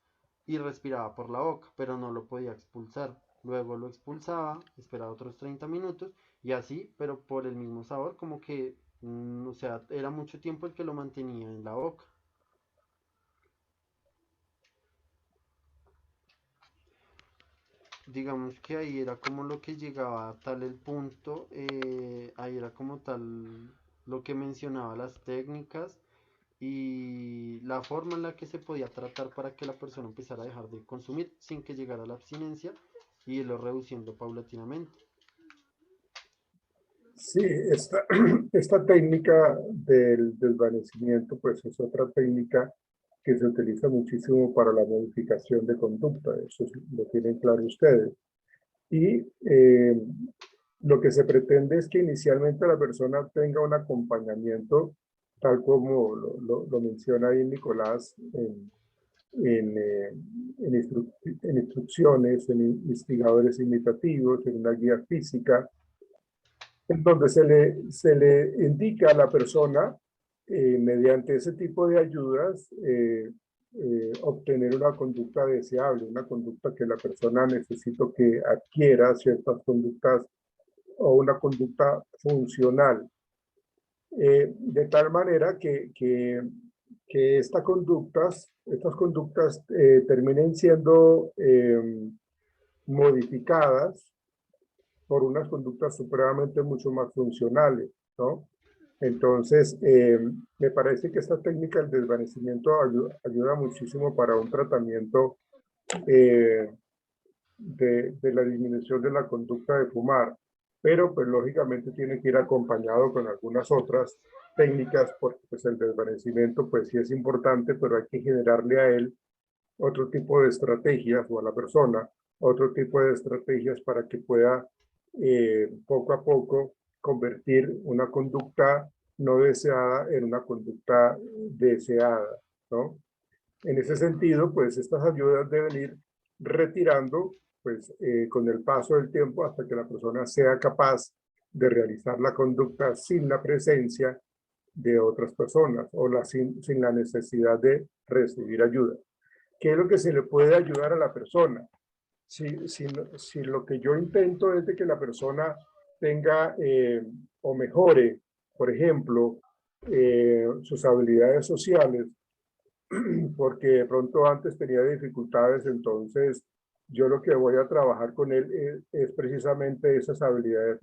y respiraba por la boca, pero no lo podía expulsar. Luego lo expulsaba, esperaba otros 30 minutos y así, pero por el mismo sabor, como que, o sea, era mucho tiempo el que lo mantenía en la boca. Digamos que ahí era como lo que llegaba a tal el punto, ahí era como tal lo que mencionaba las técnicas y la forma en la que se podía tratar para que la persona empezara a dejar de consumir sin que llegara a la abstinencia y irlo reduciendo paulatinamente. Sí, esta técnica del desvanecimiento, pues es otra técnica que se utiliza muchísimo para la modificación de conducta, eso lo tienen claro ustedes. Y lo que se pretende es que inicialmente la persona tenga un acompañamiento, tal como lo menciona ahí Nicolás, en, eh, en instrucciones, en instigadores imitativos, en una guía física, en donde se le indica a la persona, mediante ese tipo de ayudas, obtener una conducta deseable, una conducta que la persona necesita que adquiera ciertas conductas o una conducta funcional, de tal manera que estas conductas terminen siendo modificadas por unas conductas supremamente mucho más funcionales, ¿no? Entonces, me parece que esta técnica del desvanecimiento ayuda muchísimo para un tratamiento eh, de la disminución de la conducta de fumar, pero pues lógicamente tiene que ir acompañado con algunas otras técnicas, porque pues el desvanecimiento pues sí es importante, pero hay que generarle a él otro tipo de estrategias o a la persona otro tipo de estrategias para que pueda poco a poco convertir una conducta no deseada en una conducta deseada, ¿no? En ese sentido, pues estas ayudas deben ir retirando, pues con el paso del tiempo hasta que la persona sea capaz de realizar la conducta sin la presencia de otras personas o sin la necesidad de recibir ayuda. ¿Qué es lo que se le puede ayudar a la persona? Si lo que yo intento es de que la persona tenga o mejore, por ejemplo, sus habilidades sociales, porque de pronto antes tenía dificultades, entonces yo lo que voy a trabajar con él es precisamente esas habilidades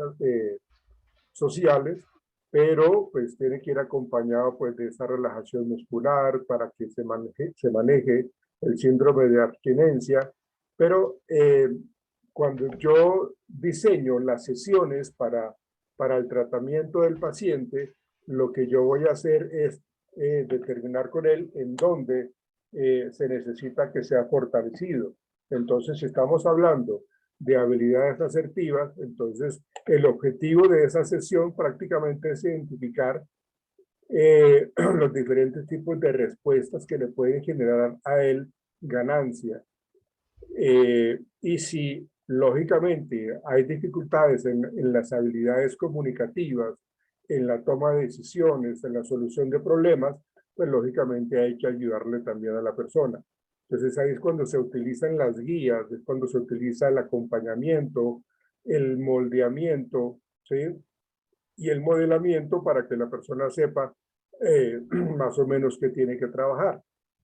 sociales, pero pues tiene que ir acompañado pues de esa relajación muscular para que se maneje el síndrome de abstinencia, pero cuando yo diseño las sesiones para el tratamiento del paciente, lo que yo voy a hacer es determinar con él en dónde se necesita que sea fortalecido. Entonces, si estamos hablando de habilidades asertivas, entonces el objetivo de esa sesión prácticamente es identificar los diferentes tipos de respuestas que le pueden generar a él ganancia. Y si lógicamente hay dificultades en las habilidades comunicativas, en la toma de decisiones, en la solución de problemas, pues lógicamente hay que ayudarle también a la persona. Entonces ahí es cuando se utilizan las guías, es cuando se utiliza el acompañamiento, el moldeamiento, ¿sí? Y el modelamiento para que la persona sepa más o menos qué tiene que trabajar.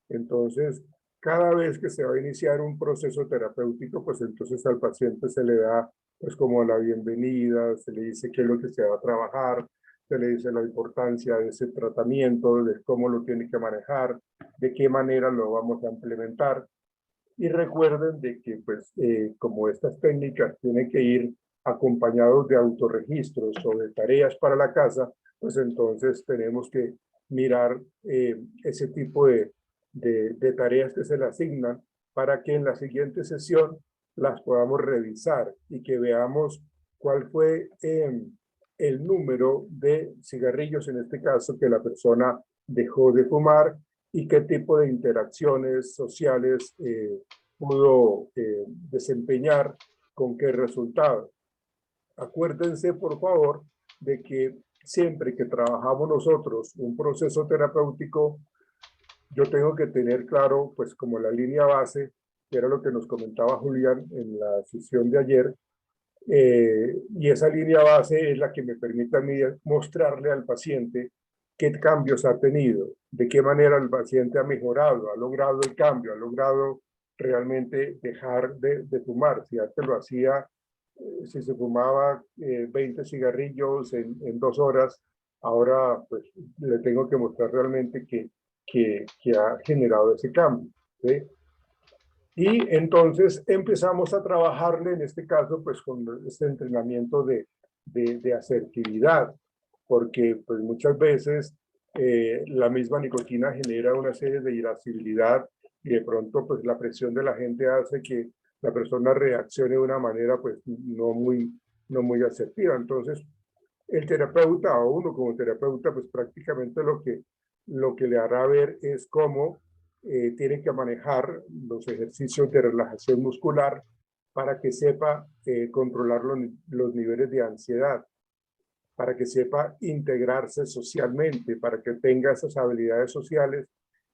Entonces, cada vez que se va a iniciar un proceso terapéutico, pues entonces al paciente se le da pues como la bienvenida, se le dice qué es lo que se va a trabajar, se le dice la importancia de ese tratamiento, de cómo lo tiene que manejar, de qué manera lo vamos a implementar. Y recuerden de que, pues, como estas técnicas tienen que ir acompañados de autorregistros o de tareas para la casa, pues entonces tenemos que mirar ese tipo de tareas que se le asignan para que en la siguiente sesión las podamos revisar y que veamos cuál fue el número de cigarrillos, en este caso, que la persona dejó de fumar y qué tipo de interacciones sociales pudo desempeñar, con qué resultado. Acuérdense, por favor, de que siempre que trabajamos nosotros un proceso terapéutico, yo tengo que tener claro, pues como la línea base, que era lo que nos comentaba Julián en la sesión de ayer, y esa línea base es la que me permite a mí mostrarle al paciente qué cambios ha tenido, de qué manera el paciente ha mejorado, ha logrado el cambio, ha logrado realmente dejar de fumar. Si antes lo hacía, si se fumaba 20 cigarrillos en 2 horas, ahora pues le tengo que mostrar realmente que ha generado ese cambio, ¿sí? Y entonces empezamos a trabajarle, en este caso, pues con este entrenamiento de asertividad, porque pues muchas veces la misma nicotina genera una serie de irascibilidad y de pronto pues la presión de la gente hace que la persona reaccione de una manera pues no muy asertiva. Entonces, el terapeuta o uno como terapeuta pues prácticamente lo que le hará ver es cómo tiene que manejar los ejercicios de relajación muscular para que sepa controlar los niveles de ansiedad, para que sepa integrarse socialmente, para que tenga esas habilidades sociales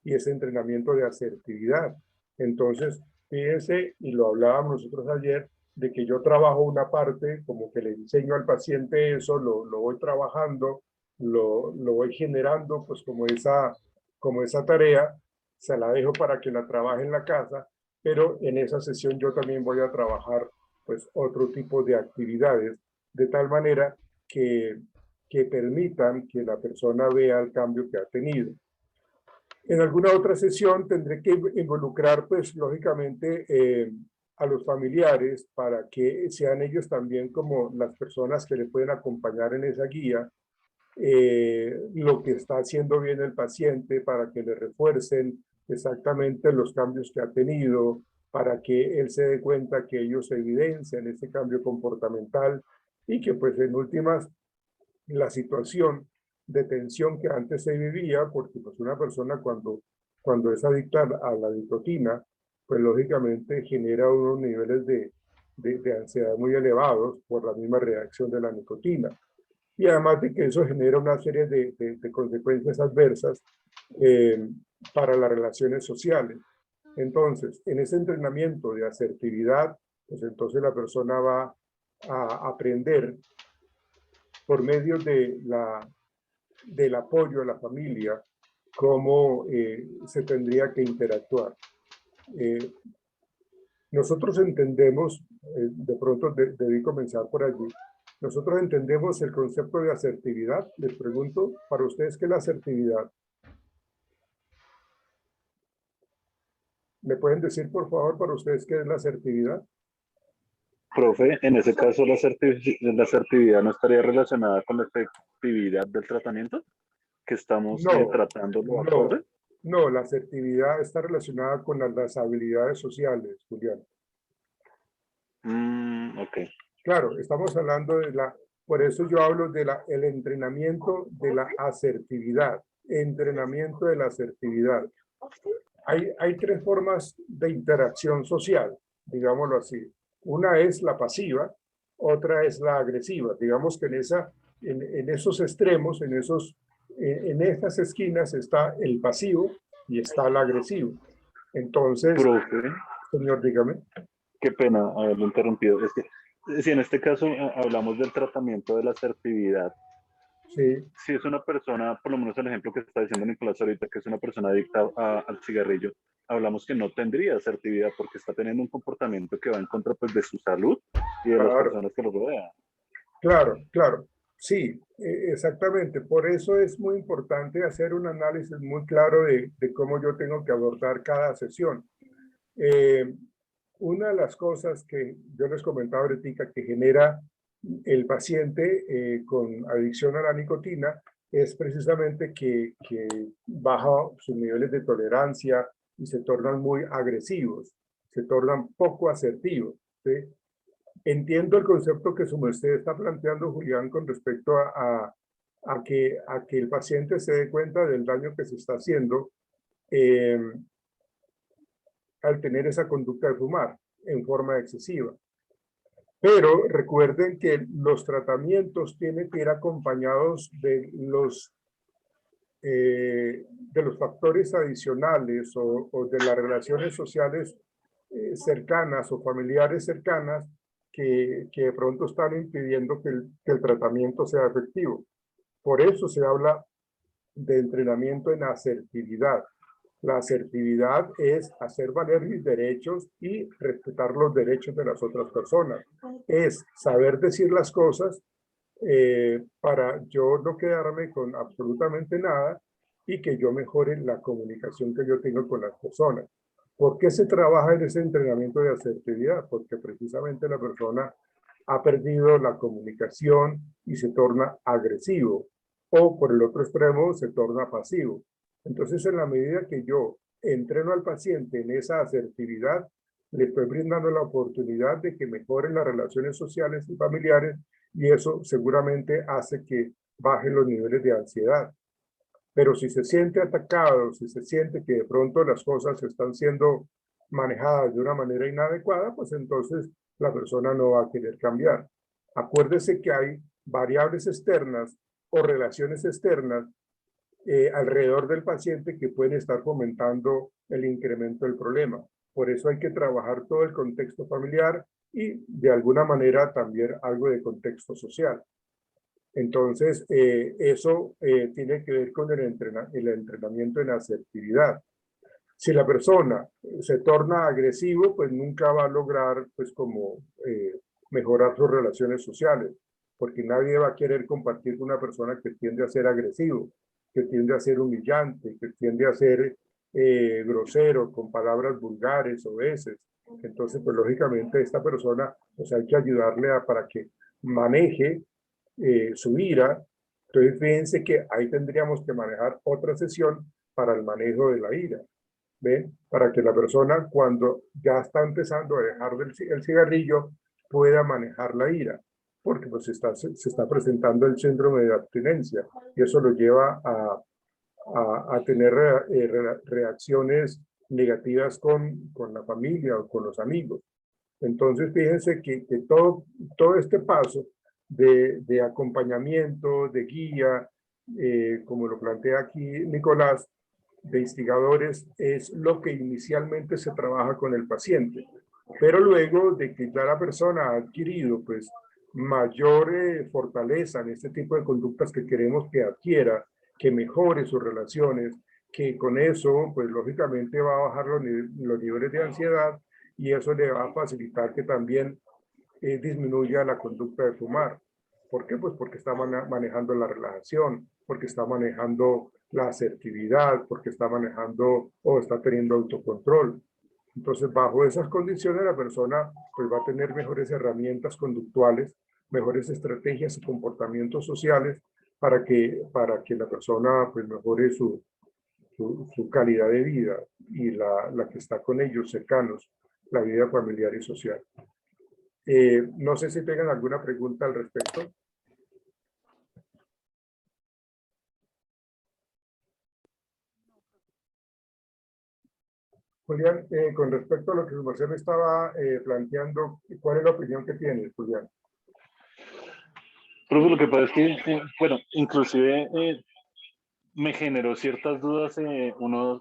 y ese entrenamiento de asertividad. Entonces, fíjense, y lo hablábamos nosotros ayer, de que yo trabajo una parte, como que le enseño al paciente eso, lo voy trabajando, lo voy generando, pues como esa tarea, se la dejo para que la trabaje en la casa, pero en esa sesión yo también voy a trabajar pues otro tipo de actividades, de tal manera que, que permitan que la persona vea el cambio que ha tenido. En alguna otra sesión tendré que involucrar, pues, lógicamente, a los familiares para que sean ellos también como las personas que le pueden acompañar en esa guía, lo que está haciendo bien el paciente para que le refuercen exactamente los cambios que ha tenido, para que él se dé cuenta que ellos evidencian ese cambio comportamental y que pues en últimas la situación de tensión que antes se vivía, porque pues una persona cuando es adicta a la nicotina, pues lógicamente genera unos niveles de ansiedad muy elevados por la misma reacción de la nicotina. Y además de que eso genera una serie de consecuencias adversas para las relaciones sociales. Entonces, en ese entrenamiento de asertividad, pues entonces la persona va a aprender por medio del apoyo a la familia, cómo se tendría que interactuar. Eh, nosotros entendemos, de pronto debí comenzar por allí, nosotros entendemos el concepto de asertividad. Les pregunto, para ustedes, ¿qué es la asertividad? ¿Me pueden decir, por favor, para ustedes qué es la asertividad? Profe, en ese caso la asertividad no estaría relacionada con la efectividad del tratamiento que estamos No, tratándolo no, acorde. no, la asertividad está relacionada con las habilidades sociales, Julián. Ok. Claro, estamos hablando por eso yo hablo el entrenamiento de la asertividad, entrenamiento de la asertividad. Hay 3 formas de interacción social, digámoslo así. Una es la pasiva, otra es la agresiva. Digamos que en esos extremos, en estas esquinas está el pasivo y está el agresivo. Entonces, Profe, señor, dígame. qué pena haberlo interrumpido. Es que si en este caso hablamos del tratamiento de la asertividad, Sí, si es una persona, por lo menos el ejemplo que está diciendo Nicolás ahorita, que es una persona adicta al cigarrillo, hablamos que no tendría asertividad porque está teniendo un comportamiento que va en contra pues, de su salud y de las claro. personas que lo rodean. Claro, claro, sí, exactamente. Por eso es muy importante hacer un análisis muy claro de cómo yo tengo que abordar cada sesión. Eh, una de las cosas que yo les comentaba ahorita que genera el paciente con adicción a la nicotina es precisamente que baja sus niveles de tolerancia y se tornan muy agresivos, se tornan poco asertivos, ¿sí? Entiendo el concepto que su merced está planteando, Julián, con respecto a que el paciente se dé cuenta del daño que se está haciendo eh, al tener esa conducta de fumar en forma excesiva. Pero recuerden que los tratamientos tienen que ir acompañados de los factores adicionales o de las relaciones sociales cercanas o familiares cercanas que de pronto están impidiendo que el tratamiento sea efectivo. Por eso se habla de entrenamiento en asertividad. La asertividad es hacer valer mis derechos y respetar los derechos de las otras personas. Es saber decir las cosas para yo no quedarme con absolutamente nada y que yo mejore la comunicación que yo tengo con las personas. ¿Por qué se trabaja en ese entrenamiento de asertividad? Porque precisamente la persona ha perdido la comunicación y se torna agresivo, o por el otro extremo se torna pasivo. Entonces, en la medida que yo entreno al paciente en esa asertividad, le estoy brindando la oportunidad de que mejoren las relaciones sociales y familiares, y eso seguramente hace que bajen los niveles de ansiedad. Pero si se siente atacado, si se siente que de pronto las cosas están siendo manejadas de una manera inadecuada, pues entonces la persona no va a querer cambiar. Acuérdese que hay variables externas o relaciones externas alrededor del paciente que pueden estar fomentando el incremento del problema. Por eso hay que trabajar todo el contexto familiar y de alguna manera también algo de contexto social. Entonces, eso tiene que ver con el entrenamiento en asertividad. Si la persona se torna agresivo, pues nunca va a lograr, pues, como mejorar sus relaciones sociales, porque nadie va a querer compartir con una persona que tiende a ser agresivo, que tiende a ser humillante, que tiende a ser grosero, con palabras vulgares o veces. Entonces, pues lógicamente esta persona, pues hay que ayudarle para que maneje su ira. Entonces, fíjense que ahí tendríamos que manejar otra sesión para el manejo de la ira. ¿Ven? Para que la persona, cuando ya está empezando a dejar el cigarrillo, pueda manejar la ira, porque pues se está presentando el síndrome de abstinencia y eso lo lleva a tener reacciones negativas con la familia o con los amigos. Entonces, fíjense que todo este paso de acompañamiento, de guía, como lo plantea aquí Nicolás, de instigadores, es lo que inicialmente se trabaja con el paciente. Pero luego de que ya la persona ha adquirido pues mayor fortaleza en este tipo de conductas que queremos que adquiera, que mejore sus relaciones, que con eso pues lógicamente va a bajar los niveles de ansiedad y eso le va a facilitar que también disminuya la conducta de fumar. ¿Por qué? Pues porque está manejando la relajación, porque está manejando la asertividad, porque está manejando o está teniendo autocontrol. Entonces, bajo esas condiciones, la persona pues, va a tener mejores herramientas conductuales, mejores estrategias y comportamientos sociales para que la persona pues, mejore su calidad de vida y la que está con ellos cercanos, la vida familiar y social. No sé si tengan alguna pregunta al respecto. Julián, con respecto a lo que su merced me estaba planteando, ¿cuál es la opinión que tiene, Julián? Profe, lo que pasa es que, bueno, inclusive me generó ciertas dudas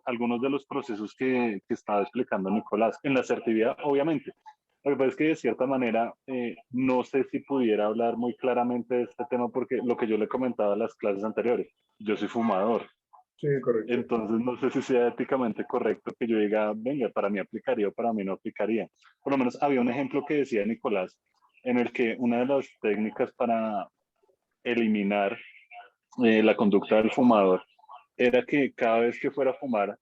algunos de los procesos que estaba explicando Nicolás. En la asertividad, obviamente. Lo que pasa es que de cierta manera, no sé si pudiera hablar muy claramente de este tema porque lo que yo le comentaba en las clases anteriores, yo soy fumador. Sí, correcto. Entonces no sé si sea éticamente correcto que yo diga, venga, para mí aplicaría o para mí no aplicaría. Por lo menos había un ejemplo que decía Nicolás, en el que una de las técnicas para eliminar la conducta del fumador era que cada vez que fuera a fumar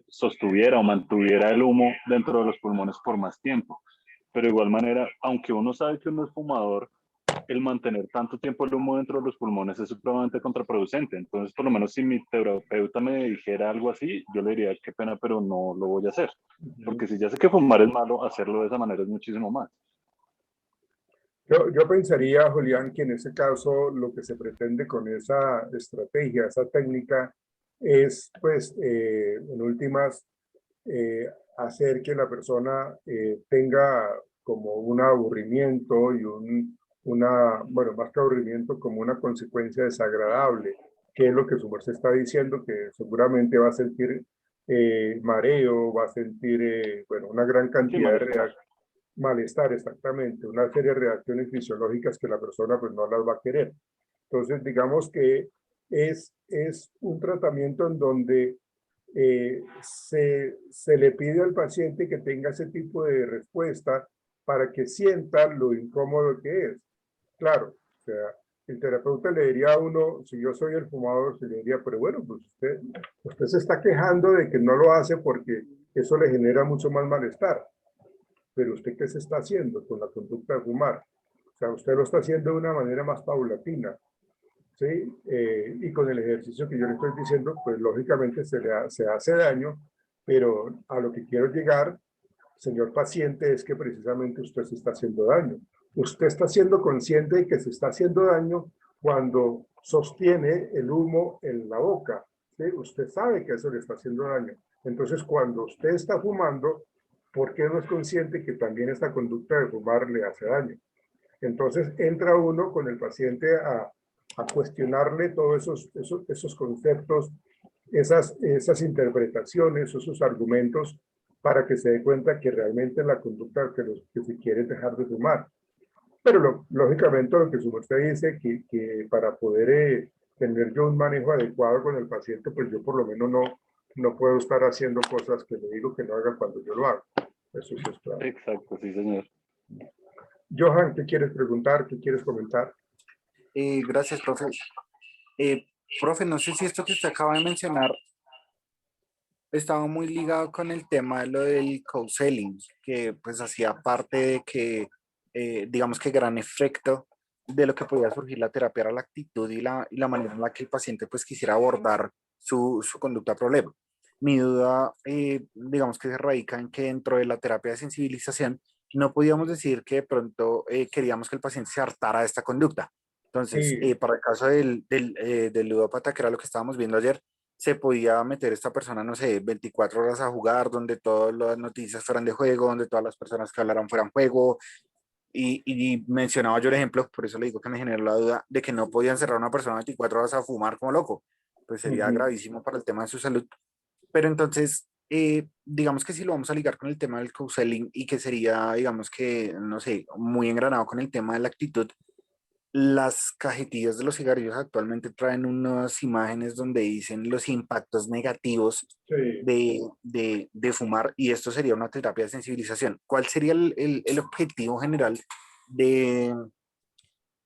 sostuviera o mantuviera el humo dentro de los pulmones por más tiempo. Pero de igual manera, aunque uno sabe que uno es fumador, el mantener tanto tiempo el humo dentro de los pulmones es supremamente contraproducente. Entonces, por lo menos si mi terapeuta me dijera algo así, yo le diría, qué pena, pero no lo voy a hacer. Porque si ya sé que fumar es malo, hacerlo de esa manera es muchísimo más. Yo pensaría, Julián, que en ese caso lo que se pretende con esa estrategia, esa técnica, es, pues, en últimas, eh, hacer que la persona tenga como un aburrimiento y bueno, más que aburrimiento, como una consecuencia desagradable, que es lo que su merced está diciendo, que seguramente va a sentir mareo, va a sentir, bueno, una gran Sí, cantidad de malestar. reacciones. Malestar, exactamente, una serie de reacciones fisiológicas que la persona pues no las va a querer. Entonces, digamos que es un tratamiento en donde se le pide al paciente que tenga ese tipo de respuesta para que sienta lo incómodo que es. Claro, o sea, el terapeuta le diría a uno, si yo soy el fumador, se le diría, pero bueno, pues usted se está quejando de que no lo hace porque eso le genera mucho más malestar. Pero usted, ¿qué se está haciendo con la conducta de fumar? O sea, usted lo está haciendo de una manera más paulatina, ¿sí? Y con el ejercicio que yo le estoy diciendo, pues lógicamente se hace daño, pero a lo que quiero llegar, señor paciente, es que precisamente usted se está haciendo daño. Usted está siendo consciente de que se está haciendo daño cuando sostiene el humo en la boca, ¿sí? Usted sabe que eso le está haciendo daño. Entonces, cuando usted está fumando, ¿por qué no es consciente que también esta conducta de fumar le hace daño? Entonces entra uno con el paciente a cuestionarle todos esos conceptos, esas interpretaciones, esos argumentos, para que se dé cuenta que realmente la conducta que se quiere es dejar de fumar. Pero lógicamente lo que su usted dice, que para poder tener yo un manejo adecuado con el paciente, pues yo por lo menos no puedo estar haciendo cosas que le digo que no haga cuando yo lo hago. Eso sí es claro. Exacto, sí, señor. Johan, ¿qué quieres preguntar? ¿Qué quieres comentar? Gracias, profe. Eh, Profe, no sé si esto que usted acaba de mencionar estaba muy ligado con el tema de lo del counseling, que pues hacía parte de que, digamos que gran efecto de lo que podía surgir la terapia era la actitud y la manera en la que el paciente pues quisiera abordar su conducta problema. Mi duda, digamos que se radica en que dentro de la terapia de sensibilización no podíamos decir que de pronto queríamos que el paciente se hartara de esta conducta. Entonces, Sí, para el caso del ludópata, que era lo que estábamos viendo ayer, se podía meter esta persona, no sé, 24 horas a jugar, donde todas las noticias fueran de juego, donde todas las personas que hablaran fueran juego. Y mencionaba yo el ejemplo, por eso le digo que me generó la duda de que no podían cerrar a una persona 24 horas a fumar como loco. Pues sería ujú. gravísimo para el tema de su salud. Pero entonces, digamos que si lo vamos a ligar con el tema del counseling y que sería, digamos que, no sé, muy engranado con el tema de la actitud, las cajetillas de los cigarrillos actualmente traen unas imágenes donde dicen los impactos negativos Sí, de fumar y esto sería una terapia de sensibilización. ¿Cuál sería el objetivo general de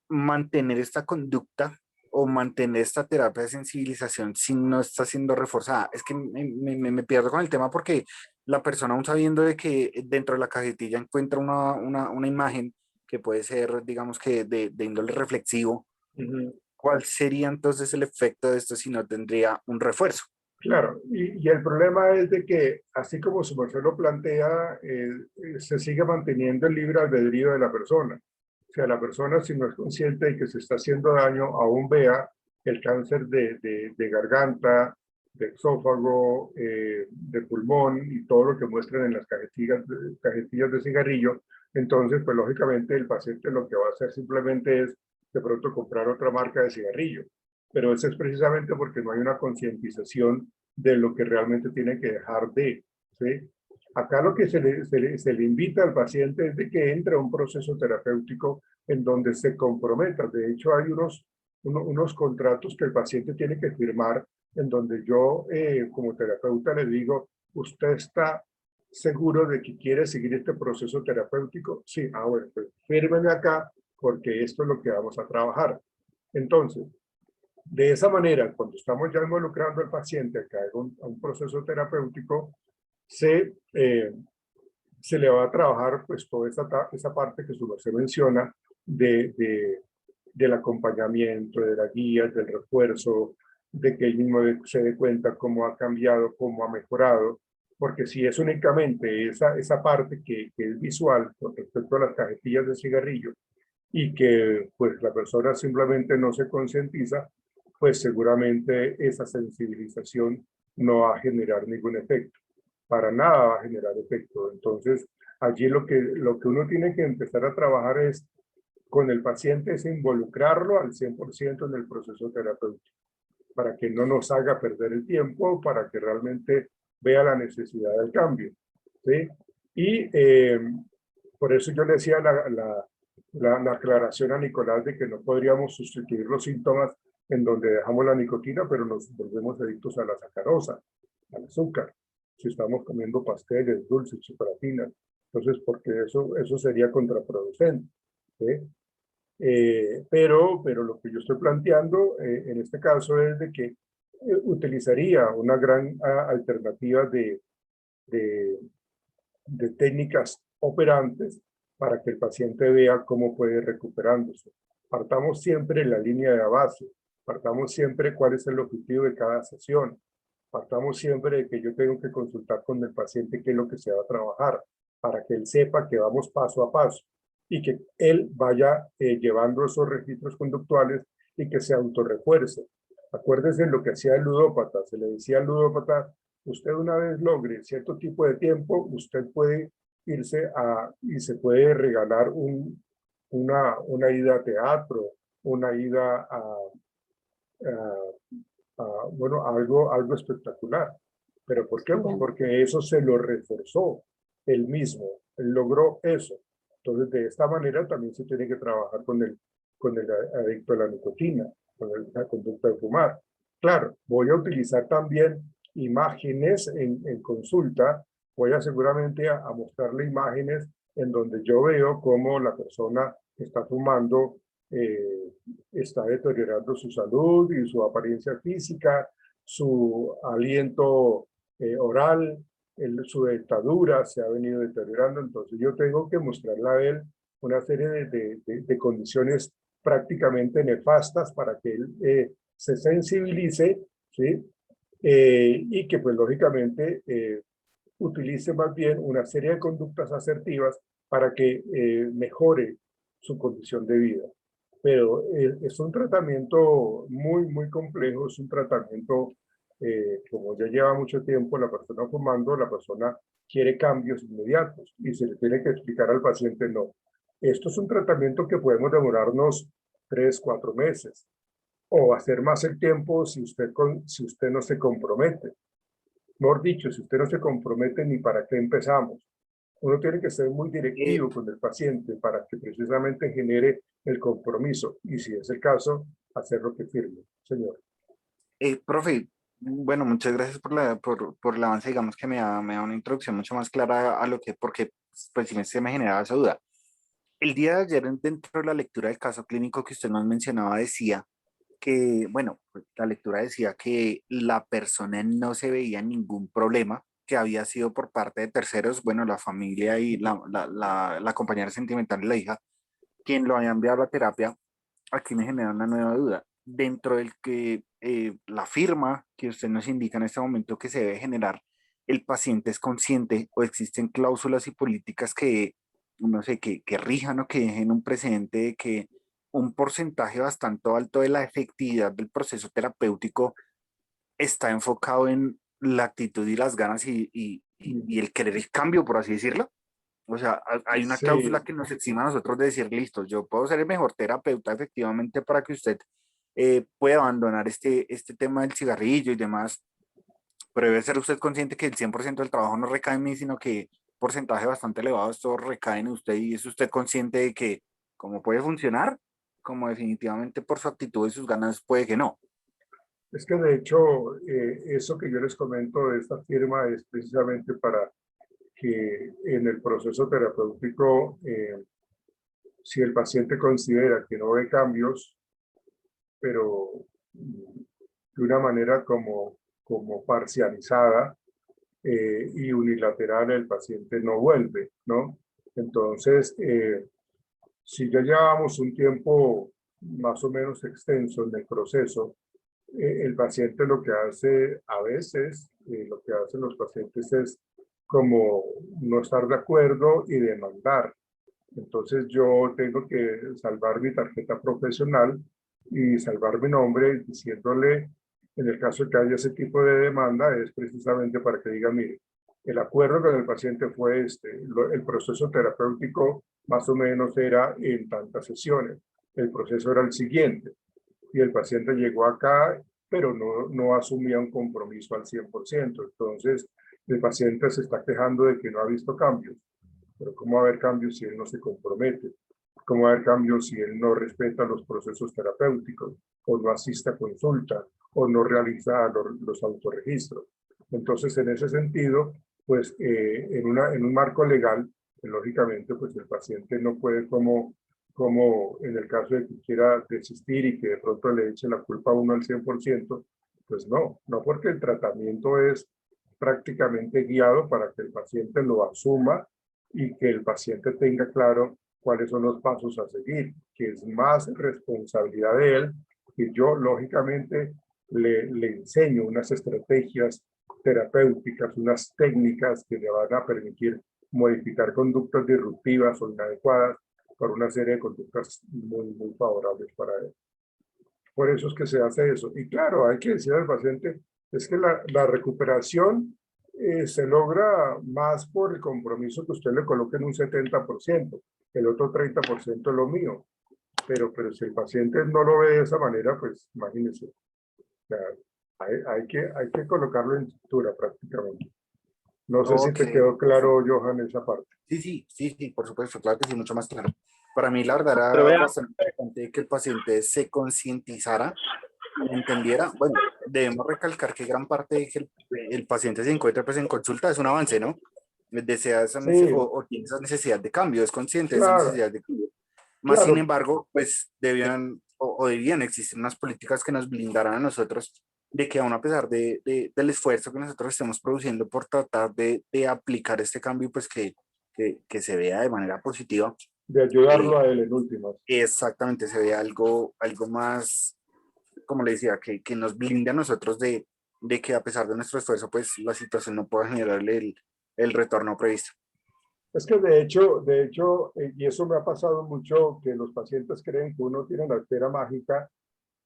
mantener esta conducta o mantener esta terapia de sensibilización si no está siendo reforzada? Es que me pierdo con el tema porque la persona aún sabiendo de que dentro de la cajetilla encuentra una imagen que puede ser, digamos que de índole reflexivo, ujú. ¿cuál sería entonces el efecto de esto si no tendría un refuerzo? Claro, y el problema es de que, así como su merced lo plantea, se sigue manteniendo el libre albedrío de la persona. O sea, la persona, si no es consciente de que se está haciendo daño, aún vea el cáncer de garganta, de esófago, de pulmón y todo lo que muestran en las cajetillas de cigarrillo, entonces, pues lógicamente el paciente lo que va a hacer simplemente es de pronto comprar otra marca de cigarrillo, pero eso es precisamente porque no hay una concientización de lo que realmente tiene que dejar de, ¿sí? Acá lo que se le invita al paciente es de que entre a un proceso terapéutico en donde se comprometa. De hecho, hay unos contratos que el paciente tiene que firmar en donde yo, como terapeuta, le digo, ¿usted está seguro de que quiere seguir este proceso terapéutico? Sí, bueno, pues fírmeme acá porque esto es lo que vamos a trabajar. Entonces, de esa manera, cuando estamos ya involucrando al paciente a que haga un proceso terapéutico, se le va a trabajar pues toda esa parte que se menciona de, de, del acompañamiento, de la guía, del refuerzo, de que él mismo se dé cuenta cómo ha cambiado, cómo ha mejorado, porque si es únicamente esa parte que es visual con respecto a las cajetillas de cigarrillo, y que pues la persona simplemente no se concientiza, pues seguramente esa sensibilización no va a generar ningún efecto. Para nada va a generar efecto. Entonces, allí lo que uno tiene que empezar a trabajar es con el paciente, es involucrarlo al 100% en el proceso terapéutico, para que no nos haga perder el tiempo, para que realmente vea la necesidad del cambio, ¿sí? Y por eso yo le decía la aclaración a Nicolás de que no podríamos sustituir los síntomas en donde dejamos la nicotina, pero nos volvemos adictos a la sacarosa, al azúcar, si estamos comiendo pasteles, dulces, chocolatinas. Entonces, porque eso sería contraproducente, ¿sí? Pero lo que yo estoy planteando en este caso es de que utilizaría una gran alternativa de técnicas operantes para que el paciente vea cómo puede ir recuperándose. Partamos siempre en la línea de base, partamos siempre cuál es el objetivo de cada sesión, partamos siempre de que yo tengo que consultar con el paciente qué es lo que se va a trabajar, para que él sepa que vamos paso a paso y que él vaya llevando esos registros conductuales y que se autorrefuerce. Acuérdese lo que hacía el ludópata, se le decía al ludópata, usted una vez logre cierto tipo de tiempo, usted puede irse y se puede regalar una ida a teatro, una ida bueno, algo espectacular. ¿Pero por qué? Pues porque eso se lo reforzó él mismo, él logró eso. Entonces, de esta manera también se tiene que trabajar con el adicto a la nicotina, con la conducta de fumar. Claro, voy a utilizar también imágenes en consulta, voy a seguramente a mostrarle imágenes en donde yo veo cómo la persona que está fumando está deteriorando su salud y su apariencia física, su aliento oral, su dentadura se ha venido deteriorando. Entonces yo tengo que mostrarle a él una serie de condiciones prácticamente nefastas para que él se sensibilice, ¿sí? Y que pues lógicamente utilice más bien una serie de conductas asertivas para que mejore su condición de vida. Pero es un tratamiento muy complejo, es un tratamiento, como ya lleva mucho tiempo la persona fumando, la persona quiere cambios inmediatos y se le tiene que explicar al paciente, no, esto es un tratamiento que podemos demorarnos 3, 4 meses o hacer más el tiempo si usted no se compromete. Mejor dicho, si usted no se compromete, ni para qué empezamos. Uno tiene que ser muy directivo con el paciente para que precisamente genere el compromiso y si es el caso, hacer lo que firme. Señor. Profe, bueno, muchas gracias por el avance, digamos que me da una introducción mucho más clara a lo que, porque pues sí se me generaba esa duda. El día de ayer, dentro de la lectura del caso clínico que usted nos mencionaba, decía que, bueno, pues, la lectura decía que la persona no se veía ningún problema, que había sido por parte de terceros, bueno, la familia y la compañera sentimental de la hija, quien lo había enviado a la terapia. Aquí me genera una nueva duda. Dentro del que la firma que usted nos indica en este momento que se debe generar, ¿el paciente es consciente o existen cláusulas y políticas que, no sé, que rijan o que dejen un precedente de que un porcentaje bastante alto de la efectividad del proceso terapéutico está enfocado en la actitud y las ganas y el querer el cambio, por así decirlo? O sea, hay una cláusula Sí, que nos exime a nosotros de decir, listo, yo puedo ser el mejor terapeuta efectivamente para que usted pueda abandonar este tema del cigarrillo y demás, pero debe ser usted consciente que el 100% del trabajo no recae en mí, sino que porcentaje bastante elevado esto recae en usted y es usted consciente de que como puede funcionar, como definitivamente por su actitud y sus ganas puede que no. es que de hecho eso que yo les comento de esta firma es precisamente para que en el proceso terapéutico, si el paciente considera que no ve cambios, pero de una manera como parcializada y unilateral, el paciente no vuelve, ¿no? Entonces, si ya llevamos un tiempo más o menos extenso en el proceso, el paciente lo que hace a veces, lo que hacen los pacientes es como no estar de acuerdo y demandar. Entonces yo tengo que salvar mi tarjeta profesional y salvar mi nombre diciéndole, en el caso de que haya ese tipo de demanda, es precisamente para que diga, mire, el acuerdo con el paciente fue este, el proceso terapéutico más o menos era en tantas sesiones, el proceso era el siguiente, y el paciente llegó acá, pero no asumía un compromiso al 100%. Entonces, el paciente se está quejando de que no ha visto cambios. Pero ¿cómo va a haber cambios si él no se compromete? ¿Cómo va a haber cambios si él no respeta los procesos terapéuticos, o no asiste a consulta, o no realiza los autorregistros? Entonces, en ese sentido, pues en un marco legal, lógicamente, pues el paciente no puede como en el caso de que quiera desistir y que de pronto le echen la culpa a uno al 100%, pues no porque el tratamiento es prácticamente guiado para que el paciente lo asuma y que el paciente tenga claro cuáles son los pasos a seguir, que es más responsabilidad de él, que yo lógicamente le enseño unas estrategias terapéuticas, unas técnicas que le van a permitir modificar conductas disruptivas o inadecuadas por una serie de conductas muy favorables para él. Por eso es que se hace eso. Y claro, hay que decir al paciente, es que la recuperación se logra más por el compromiso que usted le coloque en un 70%, el otro 30% es lo mío. Pero si el paciente no lo ve de esa manera, pues imagínese. O sea, hay que colocarlo en cintura prácticamente. No sé si Ok, te quedó claro, Johan, esa parte. sí, por supuesto, claro que sí, mucho más claro. Para mí, la verdad, Pero era vea, bastante importante que el paciente se concientizara, entendiera. Bueno, debemos recalcar que gran parte de que el paciente se encuentra pues, en consulta es un avance, ¿no? Desea esa Sí, o tiene esa necesidad de cambio, es consciente de esa claro, necesidad de cambio. Más sin claro. embargo, pues debían o debían existir unas políticas que nos blindaran a nosotros de que aún a pesar del esfuerzo que nosotros estemos produciendo por tratar de aplicar este cambio, pues que se vea de manera positiva, De eh, ayudarlo a él en últimas. exactamente se vea algo más, como le decía, que nos blinde a nosotros de que a pesar de nuestro esfuerzo, pues la situación no pueda generarle el retorno previsto. Es que de hecho, y eso me ha pasado mucho, que los pacientes creen que uno tiene la esfera mágica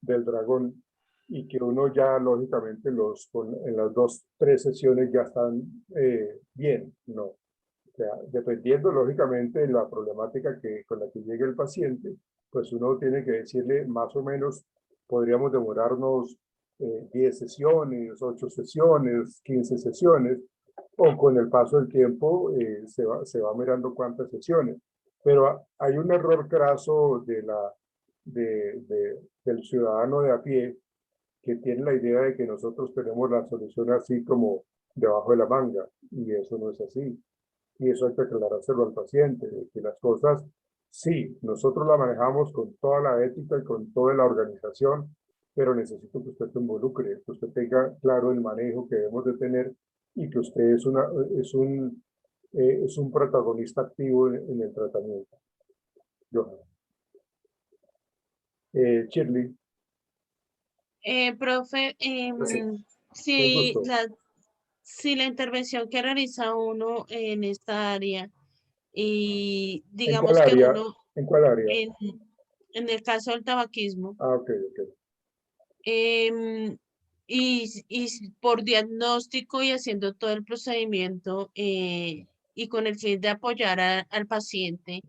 del dragón y que uno ya lógicamente en las 2, 3 sesiones ya están bien, ¿no? O sea, dependiendo lógicamente de la problemática con la que llegue el paciente, pues uno tiene que decirle más o menos, podríamos demorarnos 10 sesiones, 8 sesiones, 15 sesiones, o con el paso del tiempo se va mirando cuántas sesiones. Pero hay un error craso del ciudadano de a pie que tiene la idea de que nosotros tenemos la solución así como debajo de la manga, y eso no es así. Y eso hay que aclarárselo al paciente, de que las cosas, sí, nosotros la manejamos con toda la ética y con toda la organización, pero necesito que usted se involucre, que usted tenga claro el manejo que debemos de tener y que usted es un protagonista activo en el tratamiento. Johan. Shirley, Profe, Entonces, con si gusto. si la intervención que realiza uno en esta área y ¿En cuál digamos que área? uno ¿En cuál área? en, en el caso del tabaquismo, Ah, ok. em, por diagnóstico y haciendo todo el procedimiento y con el fin de apoyar al paciente,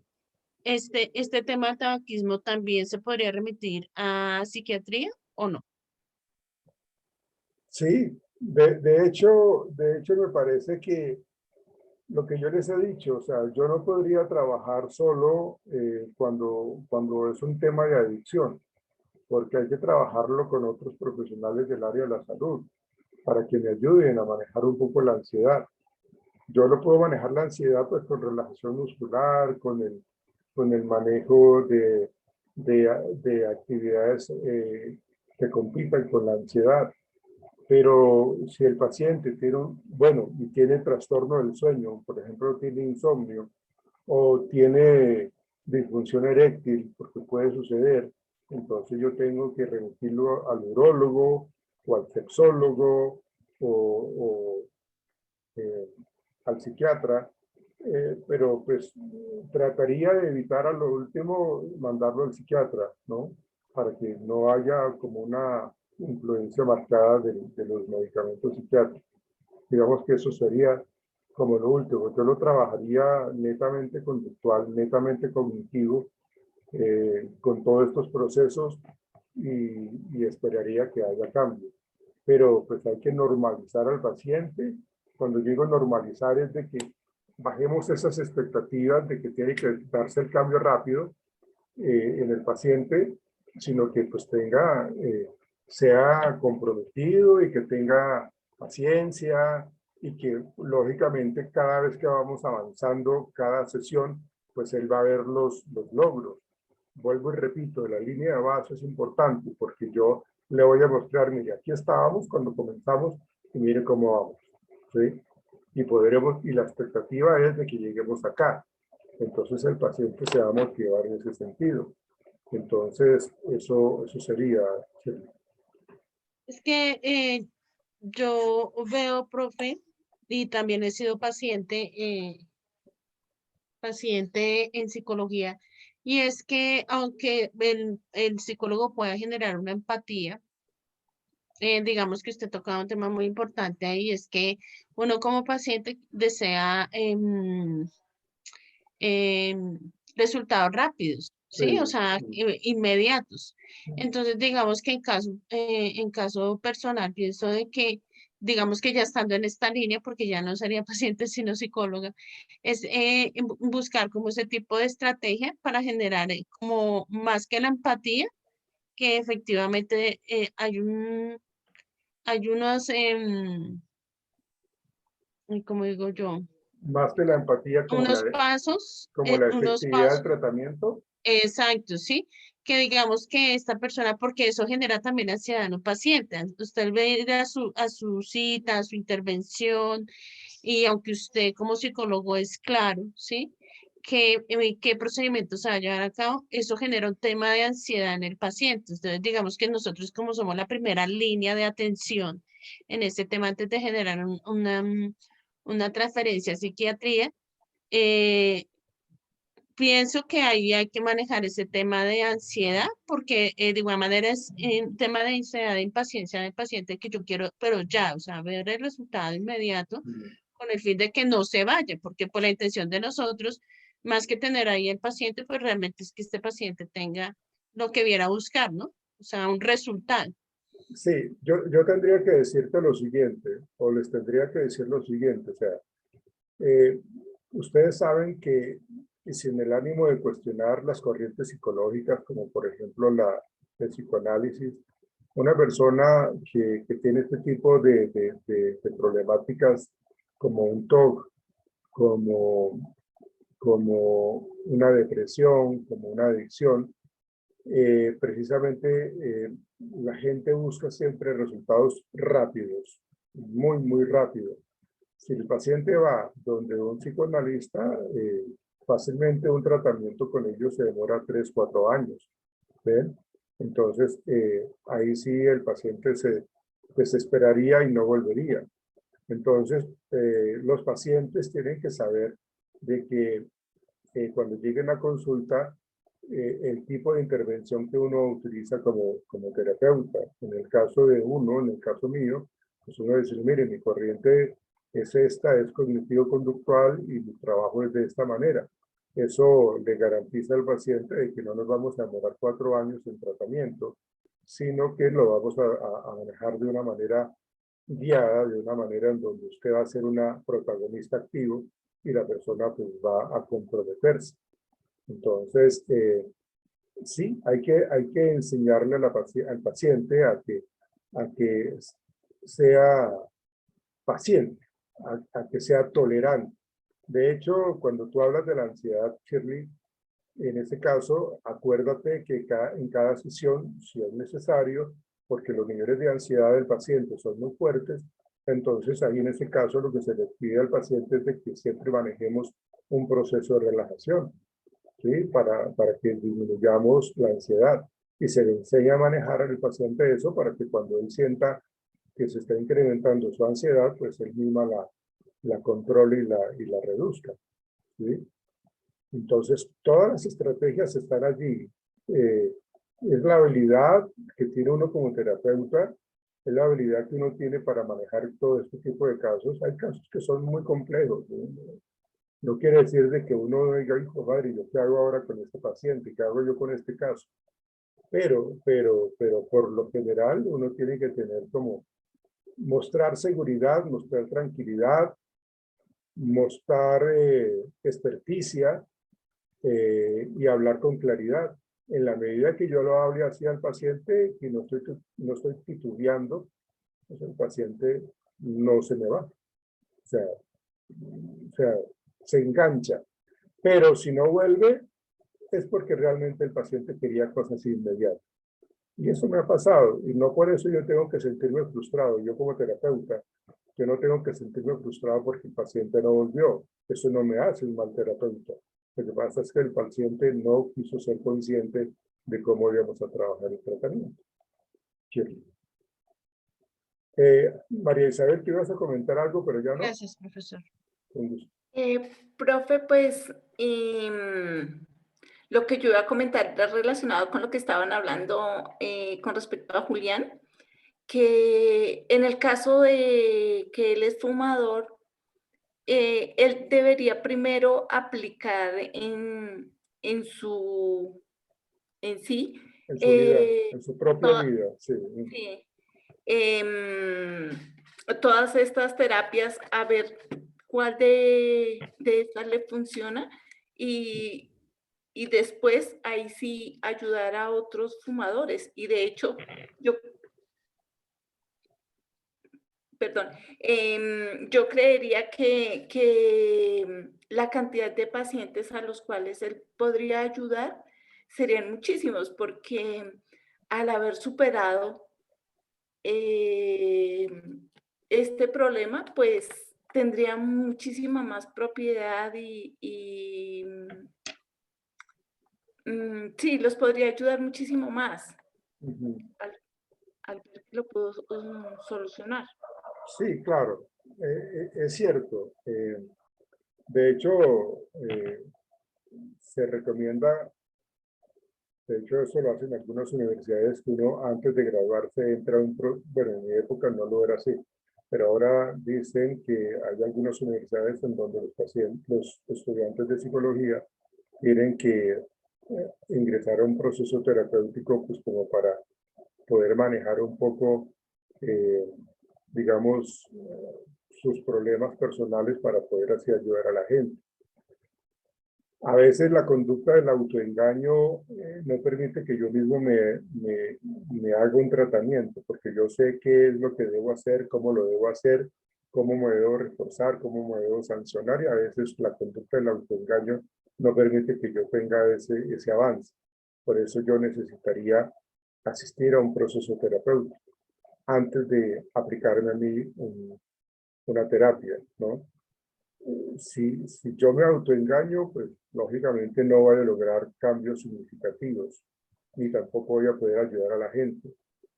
este tema del tabaquismo también se podría remitir a psiquiatría o no. Sí, de hecho me parece que lo que yo les he dicho, o sea, yo no podría trabajar solo cuando es un tema de adicción, porque hay que trabajarlo con otros profesionales del área de la salud para que me ayuden a manejar un poco la ansiedad. Yo lo puedo manejar la ansiedad pues con relajación muscular, con el manejo de actividades que compitan con la ansiedad. Pero si el paciente tiene y tiene trastorno del sueño, por ejemplo, tiene insomnio o tiene disfunción eréctil, porque puede suceder, entonces yo tengo que remitirlo al urólogo o al sexólogo o al psiquiatra pero pues trataría de evitar a lo último mandarlo al psiquiatra, ¿no? Para que no haya como una influencia marcada de los medicamentos psiquiátricos. Digamos que eso sería como lo último. Yo lo trabajaría netamente conductual, netamente cognitivo, con todos estos procesos y esperaría que haya cambio. Pero pues hay que normalizar al paciente. Cuando digo normalizar es de que bajemos esas expectativas de que tiene que darse el cambio rápido en el paciente, sino que pues tenga, sea comprometido y que tenga paciencia y que lógicamente cada vez que vamos avanzando cada sesión, pues él va a ver los logros. Vuelvo y repito, la línea de base es importante porque yo le voy a mostrar, mire, aquí estábamos cuando comenzamos y mire cómo vamos, ¿sí? Y podremos, y la expectativa es de que lleguemos acá. Entonces el paciente se va a motivar en ese sentido. Entonces, eso sería. Es que yo veo, profe, y también he sido paciente en psicología, y es que aunque el psicólogo pueda generar una empatía, digamos que usted tocaba un tema muy importante ahí, es que uno como paciente desea resultados rápidos, ¿sí? O sea, inmediatos. Entonces, digamos que en caso personal, pienso de que, digamos que ya estando en esta línea, porque ya no sería paciente sino psicóloga, es buscar como ese tipo de estrategia para generar como más que la empatía, que efectivamente hay unos, como digo yo, Más que la empatía unos pasos, como la unos efectividad del pasos. tratamiento. Exacto, sí, que digamos que esta persona, porque eso genera también ansiedad en un paciente. Usted va a ir a su cita, a su intervención, y aunque usted como psicólogo es claro, ¿sí? Que qué procedimientos se va a llevar a cabo, eso genera un tema de ansiedad en el paciente. Entonces, digamos que nosotros como somos la primera línea de atención en este tema antes de generar una transferencia a psiquiatría, eh, pienso que ahí hay que manejar ese tema de ansiedad, porque de igual manera es un tema de ansiedad, de impaciencia del paciente que yo quiero, pero ya, o sea, ver el resultado inmediato con el fin de que no se vaya, porque por la intención de nosotros, más que tener ahí el paciente, pues realmente es que este paciente tenga lo que viera a buscar, ¿no? O sea, un resultado. Sí, yo tendría que decirte lo siguiente, o les tendría que decir lo siguiente, o sea, eh, ustedes saben que, y sin el ánimo de cuestionar las corrientes psicológicas, como por ejemplo el psicoanálisis, una persona que tiene este tipo de problemáticas como un TOC, como, como una depresión, como una adicción, precisamente la gente busca siempre resultados rápidos, muy rápidos. Si el paciente va donde un psicoanalista, fácilmente un tratamiento con ellos se demora 3, 4 años. ¿Ven? Entonces, ahí sí el paciente se desesperaría y no volvería. Entonces, los pacientes tienen que saber de que cuando lleguen a consulta, el tipo de intervención que uno utiliza como terapeuta. En el caso de uno, en el caso mío, pues uno dice, mire, mi corriente es esta, es cognitivo-conductual y mi trabajo es de esta manera. Eso le garantiza al paciente de que no nos vamos a demorar 4 años en tratamiento, sino que lo vamos a manejar de una manera guiada, de una manera en donde usted va a ser una protagonista activo y la persona pues va a comprometerse. Entonces, sí, hay que enseñarle a al paciente a que sea paciente, a que sea tolerante. De hecho, cuando tú hablas de la ansiedad, Shirley, en ese caso, acuérdate que en cada sesión, si es necesario, porque los niveles de ansiedad del paciente son muy fuertes, entonces ahí en ese caso lo que se le pide al paciente es de que siempre manejemos un proceso de relajación, ¿sí? Para que disminuyamos la ansiedad. Y se le enseña a manejar al paciente eso para que cuando él sienta que se está incrementando su ansiedad, pues él misma la controle y la reduzca. ¿sí? Entonces, todas las estrategias están allí. Es la habilidad que tiene uno como terapeuta, es la habilidad que uno tiene para manejar todo este tipo de casos. Hay casos que son muy complejos, ¿no? No quiere decir de que uno diga, hijo madre, ¿yo qué hago ahora con este paciente? ¿Qué hago yo con este caso? Pero por lo general uno tiene que tener como mostrar seguridad, mostrar tranquilidad, mostrar experticia y hablar con claridad. En la medida que yo lo hable así al paciente y no estoy titubeando, pues el paciente no se me va. O sea, se engancha. Pero si no vuelve, es porque realmente el paciente quería cosas inmediatas. Y eso me ha pasado. Y no por eso yo tengo que sentirme frustrado. Yo como terapeuta, yo no tengo que sentirme frustrado porque el paciente no volvió. Eso no me hace un mal terapeuta. Lo que pasa es que el paciente no quiso ser consciente de cómo íbamos a trabajar el tratamiento. Shirley. María Isabel, tú ibas a comentar algo, pero ya no. Gracias, profesor. Con gusto. Profe, pues lo que yo iba a comentar era relacionado con lo que estaban hablando con respecto a Julián, que en el caso de que él es fumador, él debería primero aplicar en sí, En su vida, en su propia vida, sí. sí, todas estas terapias, a ver cuál de estas le funciona y después ahí sí ayudar a otros fumadores. Y de hecho, yo creería que la cantidad de pacientes a los cuales él podría ayudar serían muchísimos, porque al haber superado este problema, pues tendría muchísima más propiedad y sí, los podría ayudar muchísimo más al ver que lo puedo solucionar. Sí, claro, es cierto. De hecho, se recomienda, de hecho eso lo hacen algunas universidades, que uno antes de graduarse entra a bueno, en mi época no lo era así, pero ahora dicen que hay algunas universidades en donde los estudiantes de psicología tienen que ingresar a un proceso terapéutico, pues como para poder manejar un poco, digamos, sus problemas personales para poder así ayudar a la gente. A veces la conducta del autoengaño no permite que yo mismo me haga un tratamiento, porque yo sé qué es lo que debo hacer, cómo lo debo hacer, cómo me debo reforzar, cómo me debo sancionar, y a veces la conducta del autoengaño no permite que yo tenga ese avance. Por eso yo necesitaría asistir a un proceso terapéutico antes de aplicarme a mí una terapia, ¿no? Si yo me autoengaño, pues lógicamente no voy a lograr cambios significativos, ni tampoco voy a poder ayudar a la gente,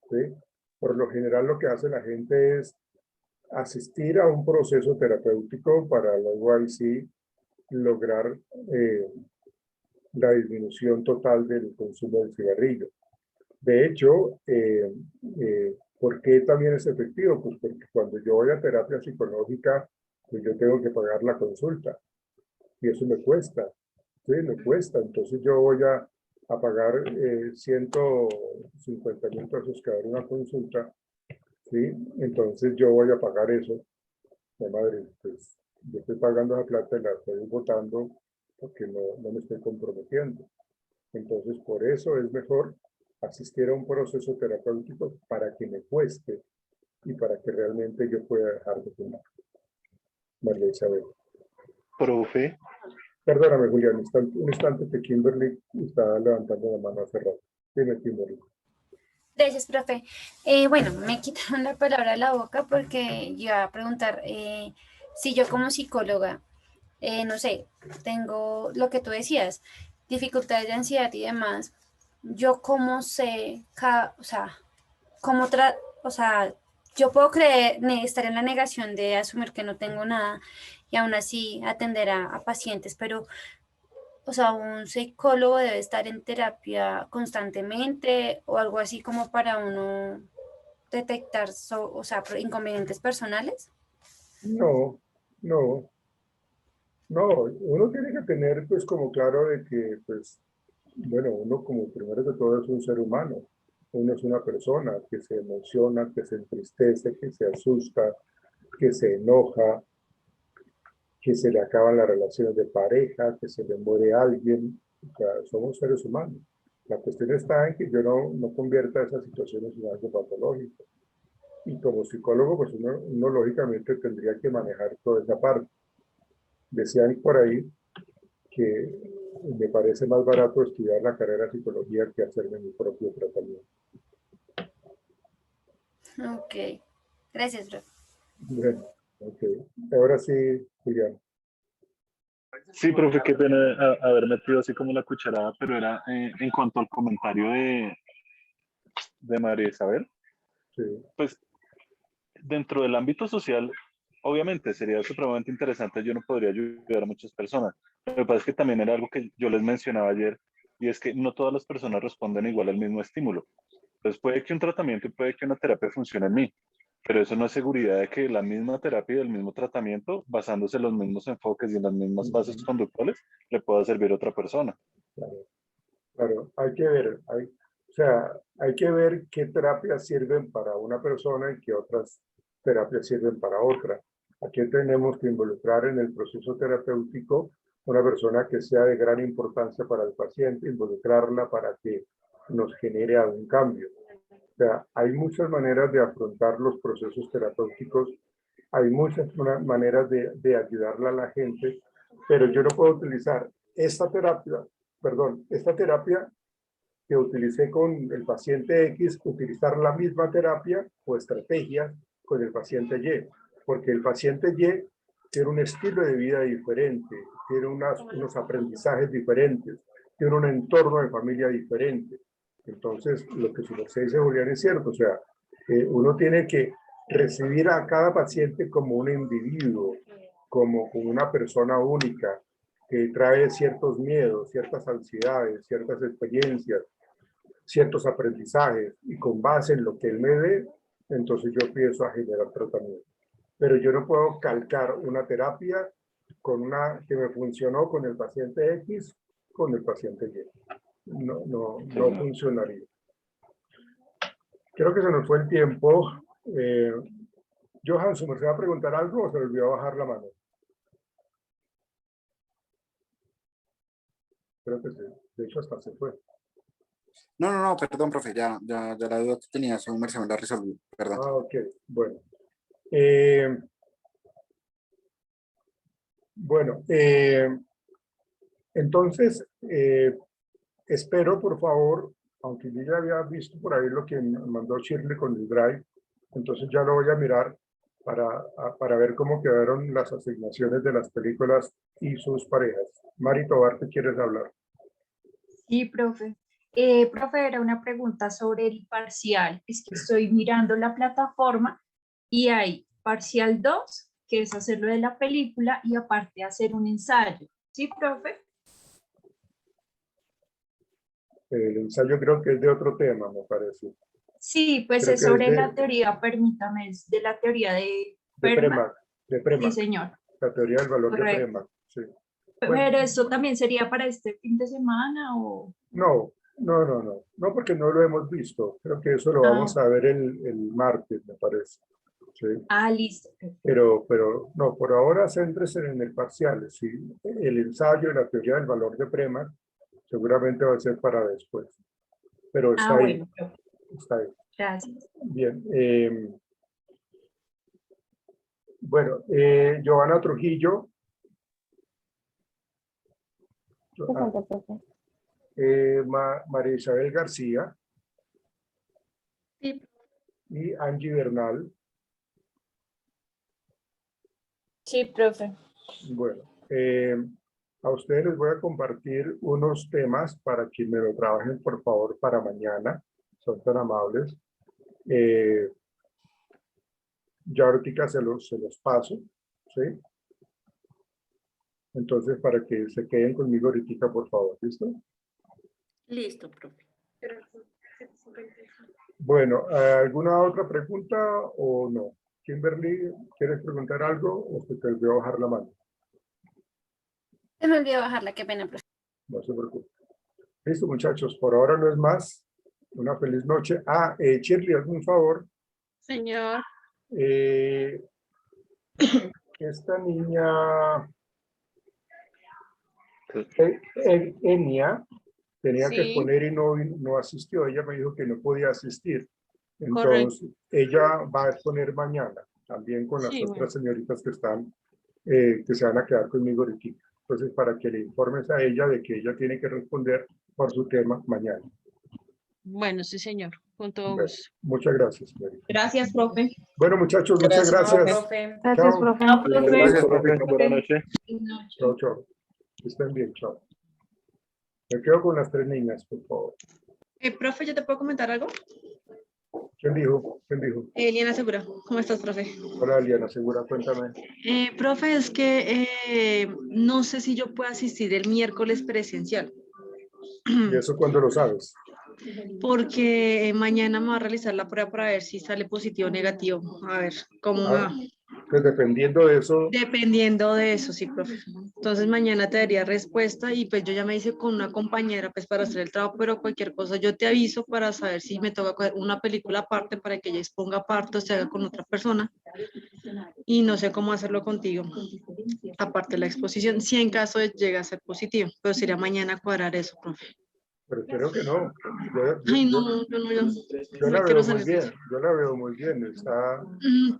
¿sí? Por lo general lo que hace la gente es asistir a un proceso terapéutico para luego ahí sí lograr la disminución total del consumo del cigarrillo. De hecho, ¿por qué también es efectivo? Pues porque cuando yo voy a terapia psicológica, pues yo tengo que pagar la consulta y eso me cuesta, ¿sí? Me cuesta. Entonces yo voy a pagar 150.000 pesos cada una consulta, ¿sí? Entonces yo voy a pagar eso. La madre, pues yo estoy pagando esa plata y la estoy botando porque no me estoy comprometiendo. Entonces por eso es mejor asistir a un proceso terapéutico para que me cueste y para que realmente yo pueda dejar de fumar. María Isabel. Profe, Perdóname, Julián, un instante que Kimberly está levantando la mano hace rato. Dime, Kimberly. Gracias, profe. Bueno, me quitaron la palabra de la boca porque yo iba a preguntar si yo como psicóloga, no sé, tengo lo que tú decías, dificultades de ansiedad y demás, yo cómo sé, o sea, yo puedo creer, estar en la negación de asumir que no tengo nada y aún así atender a pacientes, pero, o sea, un psicólogo debe estar en terapia constantemente o algo así como para uno detectar, o sea, inconvenientes personales. No, no, no, uno tiene que tener pues como claro de que pues, bueno, uno como primero de todo es un ser humano, uno es una persona que se emociona, que se entristece, que se asusta, que se enoja, que se le acaban las relaciones de pareja, que se le muere alguien, o sea, somos seres humanos. La cuestión está en que yo no convierta esas situaciones en algo patológico. Y como psicólogo, pues uno lógicamente tendría que manejar toda esa parte. Decían por ahí que me parece más barato estudiar la carrera de psicología que hacerme mi propio tratamiento. Ok, gracias, profe. Bueno, ok. Ahora sí, Julián. Sí, profe, qué pena haber metido así como la cucharada, pero era en cuanto al comentario de María Isabel, Sí, pues dentro del ámbito social, obviamente sería supremamente interesante, yo no podría ayudar a muchas personas. Lo que pasa es que también era algo que yo les mencionaba ayer, y es que no todas las personas responden igual al mismo estímulo. Entonces puede que un tratamiento y puede que una terapia funcione en mí, pero eso no es seguridad de que la misma terapia y el mismo tratamiento, basándose en los mismos enfoques y en las mismas bases conductuales, le pueda servir a otra persona. claro. Claro, hay que ver, o sea, hay que ver qué terapias sirven para una persona y qué otras terapias sirven para otra. Aquí tenemos que involucrar en el proceso terapéutico una persona que sea de gran importancia para el paciente, involucrarla para que nos genere algún cambio. O sea, hay muchas maneras de afrontar los procesos terapéuticos, hay muchas maneras de ayudarle a la gente, pero yo no puedo utilizar esta terapia que utilicé con el paciente X, utilizar la misma terapia o estrategia con el paciente Y, porque el paciente Y tiene un estilo de vida diferente, tiene unos aprendizajes diferentes, tiene un entorno de familia diferente. Entonces, lo que usted dice, Julián, es cierto, o sea, uno tiene que recibir a cada paciente como un individuo, como una persona única, que trae ciertos miedos, ciertas ansiedades, ciertas experiencias, ciertos aprendizajes, y con base en lo que él me dé, entonces yo empiezo a generar tratamiento. Pero yo no puedo calcar una terapia con una que me funcionó con el paciente X, con el paciente Y. No funcionaría. Creo que se nos fue el tiempo. Johan, ¿se me va a preguntar algo o se le olvidó bajar la mano? Creo que sí. De hecho, hasta se fue. No, perdón, profe, ya la duda que tenía, su merced me la resolvió, perdón. Ah, ok. Bueno. Entonces, espero, por favor, aunque yo ya había visto por ahí lo que me mandó Shirley con el Drive, entonces ya lo voy a mirar para ver cómo quedaron las asignaciones de las películas y sus parejas. Mari Tobar, ¿te quieres hablar? Sí, profe. Profe, era una pregunta sobre el parcial. Es que estoy mirando la plataforma y hay parcial 2, que es hacer lo de la película, y aparte hacer un ensayo. ¿Sí, profe? El ensayo creo que es de otro tema, me parece. Sí, pues Creo es que es sobre la teoría, permítame, es de la teoría de de Fermat. Premack, Sí, señor. la teoría del valor de Correcto. Premack. Sí. Pero Bueno, eso también sería para este fin de semana o... no, porque no lo hemos visto. Creo que eso lo Ah, vamos a ver el martes, me parece. Sí. listo. Pero no, por ahora céntrese en el parcial. Sí. El ensayo y la teoría del valor de Premack seguramente va a ser para después. Pero está ahí, Bueno, profe. está ahí. Gracias. Bien. Bueno, Giovanna Trujillo. Presente, profe. María Isabel García Sí, y Angie Bernal. Sí, profe. Bueno, a ustedes les voy a compartir unos temas para que me lo trabajen, por favor, para mañana. Son tan amables. Ya ahorita se los paso, ¿sí? Entonces, para que se queden conmigo ahorita, por favor, ¿listo? Listo, profe. Bueno, ¿alguna otra pregunta o no? Kimberly, ¿quieres preguntar algo o se te olvidó bajar la mano? Se me olvidó bajarla, qué pena, profe. No se preocupe. Listo, muchachos, por ahora no es más. Una feliz noche. Shirley, hazme un favor. Señor. Esta niña, Enia, tenía que Sí, exponer y no asistió. Ella me dijo que no podía asistir. correcto. Entonces, ella va a exponer mañana, también con las Sí, otras señoritas que están, que se van a quedar conmigo ahorita. Entonces, para que le informes a ella de que ella tiene que responder por su tema mañana. bueno, sí, señor. Con todo Bueno, gusto. muchas gracias, señorita. Gracias, profe. Bueno, muchachos, muchas Gracias, gracias. Profe. Gracias, Chao. profe. Chao, profe. Gracias, profe. profe. Buenas noches. Chao, chao. Que estén bien, chao. Me quedo con las 3 niñas, por favor. Profe, ¿yo te puedo comentar algo? ¿Quién dijo? ¿Quién dijo? Eliana Segura, ¿cómo estás, profe? Hola, Eliana, segura, cuéntame. Profe, es que no sé si yo puedo asistir el miércoles presencial, ¿Y eso cuándo lo sabes? porque mañana me va a realizar la prueba para ver si sale positivo o negativo. A ver, cómo me va. Pues dependiendo de eso, Dependiendo de eso, sí, profe. Entonces mañana te daría respuesta y pues yo ya me hice con una compañera pues para hacer el trabajo, pero cualquier cosa yo te aviso para saber si me toca coger una película aparte para que ella exponga aparte o se haga con otra persona. Y no sé cómo hacerlo contigo, aparte de la exposición, si en caso de llegue a ser positivo, pero sería mañana cuadrar eso, profe. pero creo que no. Yo, Ay, yo- no, yo yo la me quiero veo muy salir de bien, eso. yo la veo muy bien, está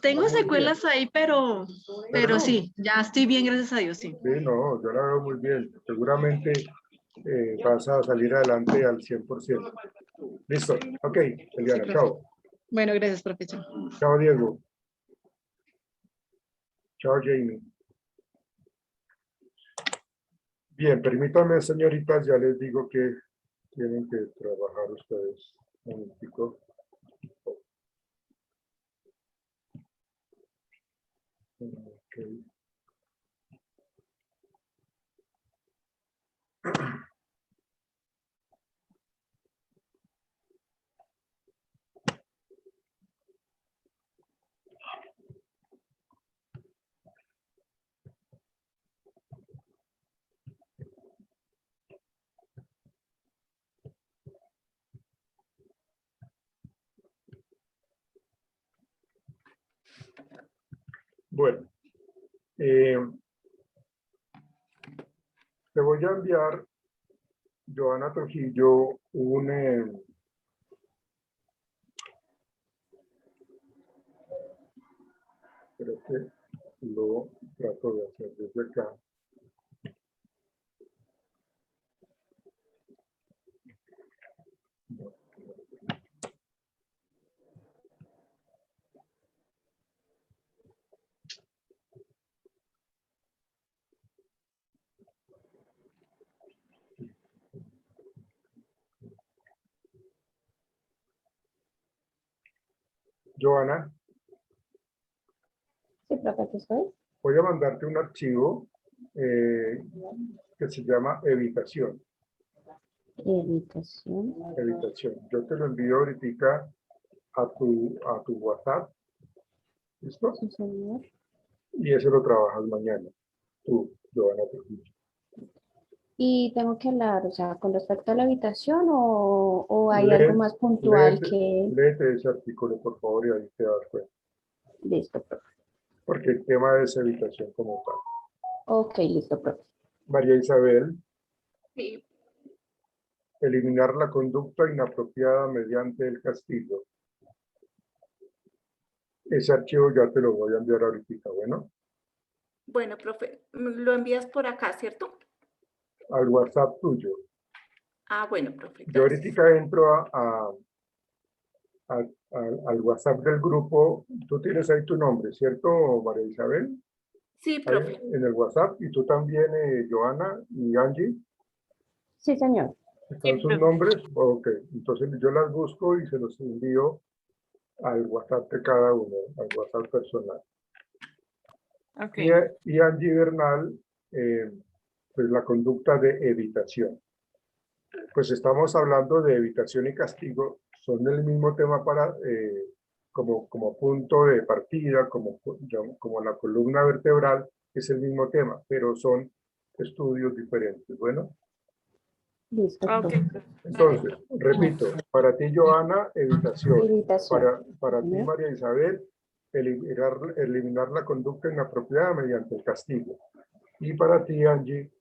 Tengo muy bien. secuelas ahí, Pero pero no, sí, ya estoy bien, gracias a Dios, sí. sí, no, yo la veo muy bien. Seguramente vas a salir adelante al 100%. Listo, ok, Eliana, profe. chao. Bueno, gracias, profe. Chao. Chao, Diego. Chao, Jamie. Bien, permítanme, señoritas, ya les digo que tienen que trabajar ustedes. Un momentico. Ok. Bueno, te voy a enviar, Joana Trujillo, creo que lo trato de hacer desde acá. Joana, Sí, profe, aquí estoy. voy a mandarte un archivo que se llama evitación. Evitación. Evitación. Yo te lo envío ahorita a tu WhatsApp. ¿Listo? Sí, señor. Y eso lo trabajas mañana. Tú, Joana Trujillo. Y tengo que hablar, o sea, con respecto a la habitación o hay algo más puntual que... Léete ese artículo, por favor, y ahí te das cuenta. Listo, profe. Porque el tema es evitación como tal. Ok, listo, profe. María Isabel, Sí, eliminar la conducta inapropiada mediante el castigo. Ese archivo ya te lo voy a enviar ahorita, bueno, bueno, profe, lo envías por acá, ¿cierto? al WhatsApp tuyo. Ah, bueno, profe, Yo gracias. ahorita entro al WhatsApp del grupo. Tú tienes ahí tu nombre, ¿cierto, María Isabel? Sí, Ahí profe. en el WhatsApp. Y tú también, Joana y Angie. Sí, señor. ¿Están sus nombres? Ok, entonces yo las busco y se los envío al WhatsApp de cada uno, al WhatsApp personal. Ok. Y Angie Bernal, pues la conducta de evitación. Pues estamos hablando de evitación y castigo, son el mismo tema para, como punto de partida, como la columna vertebral, es el mismo tema, pero son estudios diferentes. Bueno, Listo, Ok. profe. entonces, repito, para ti, Joana, evitación. Evitación. Para ti, Ujú. María Isabel, eliminar la conducta inapropiada mediante el castigo. Y para ti, Angie,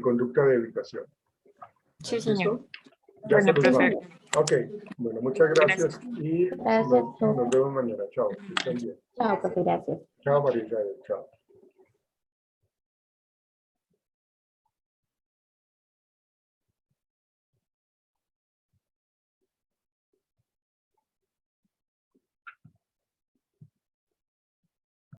conducta de evitación. Sí, señor. ¿Listo? Ya se Bueno, los profe. mando. Ok, bueno, muchas gracias y Gracias, nos profe. vemos mañana. Chao, que estén bien. Chao, profe, gracias. Chao, María Isabel, chao.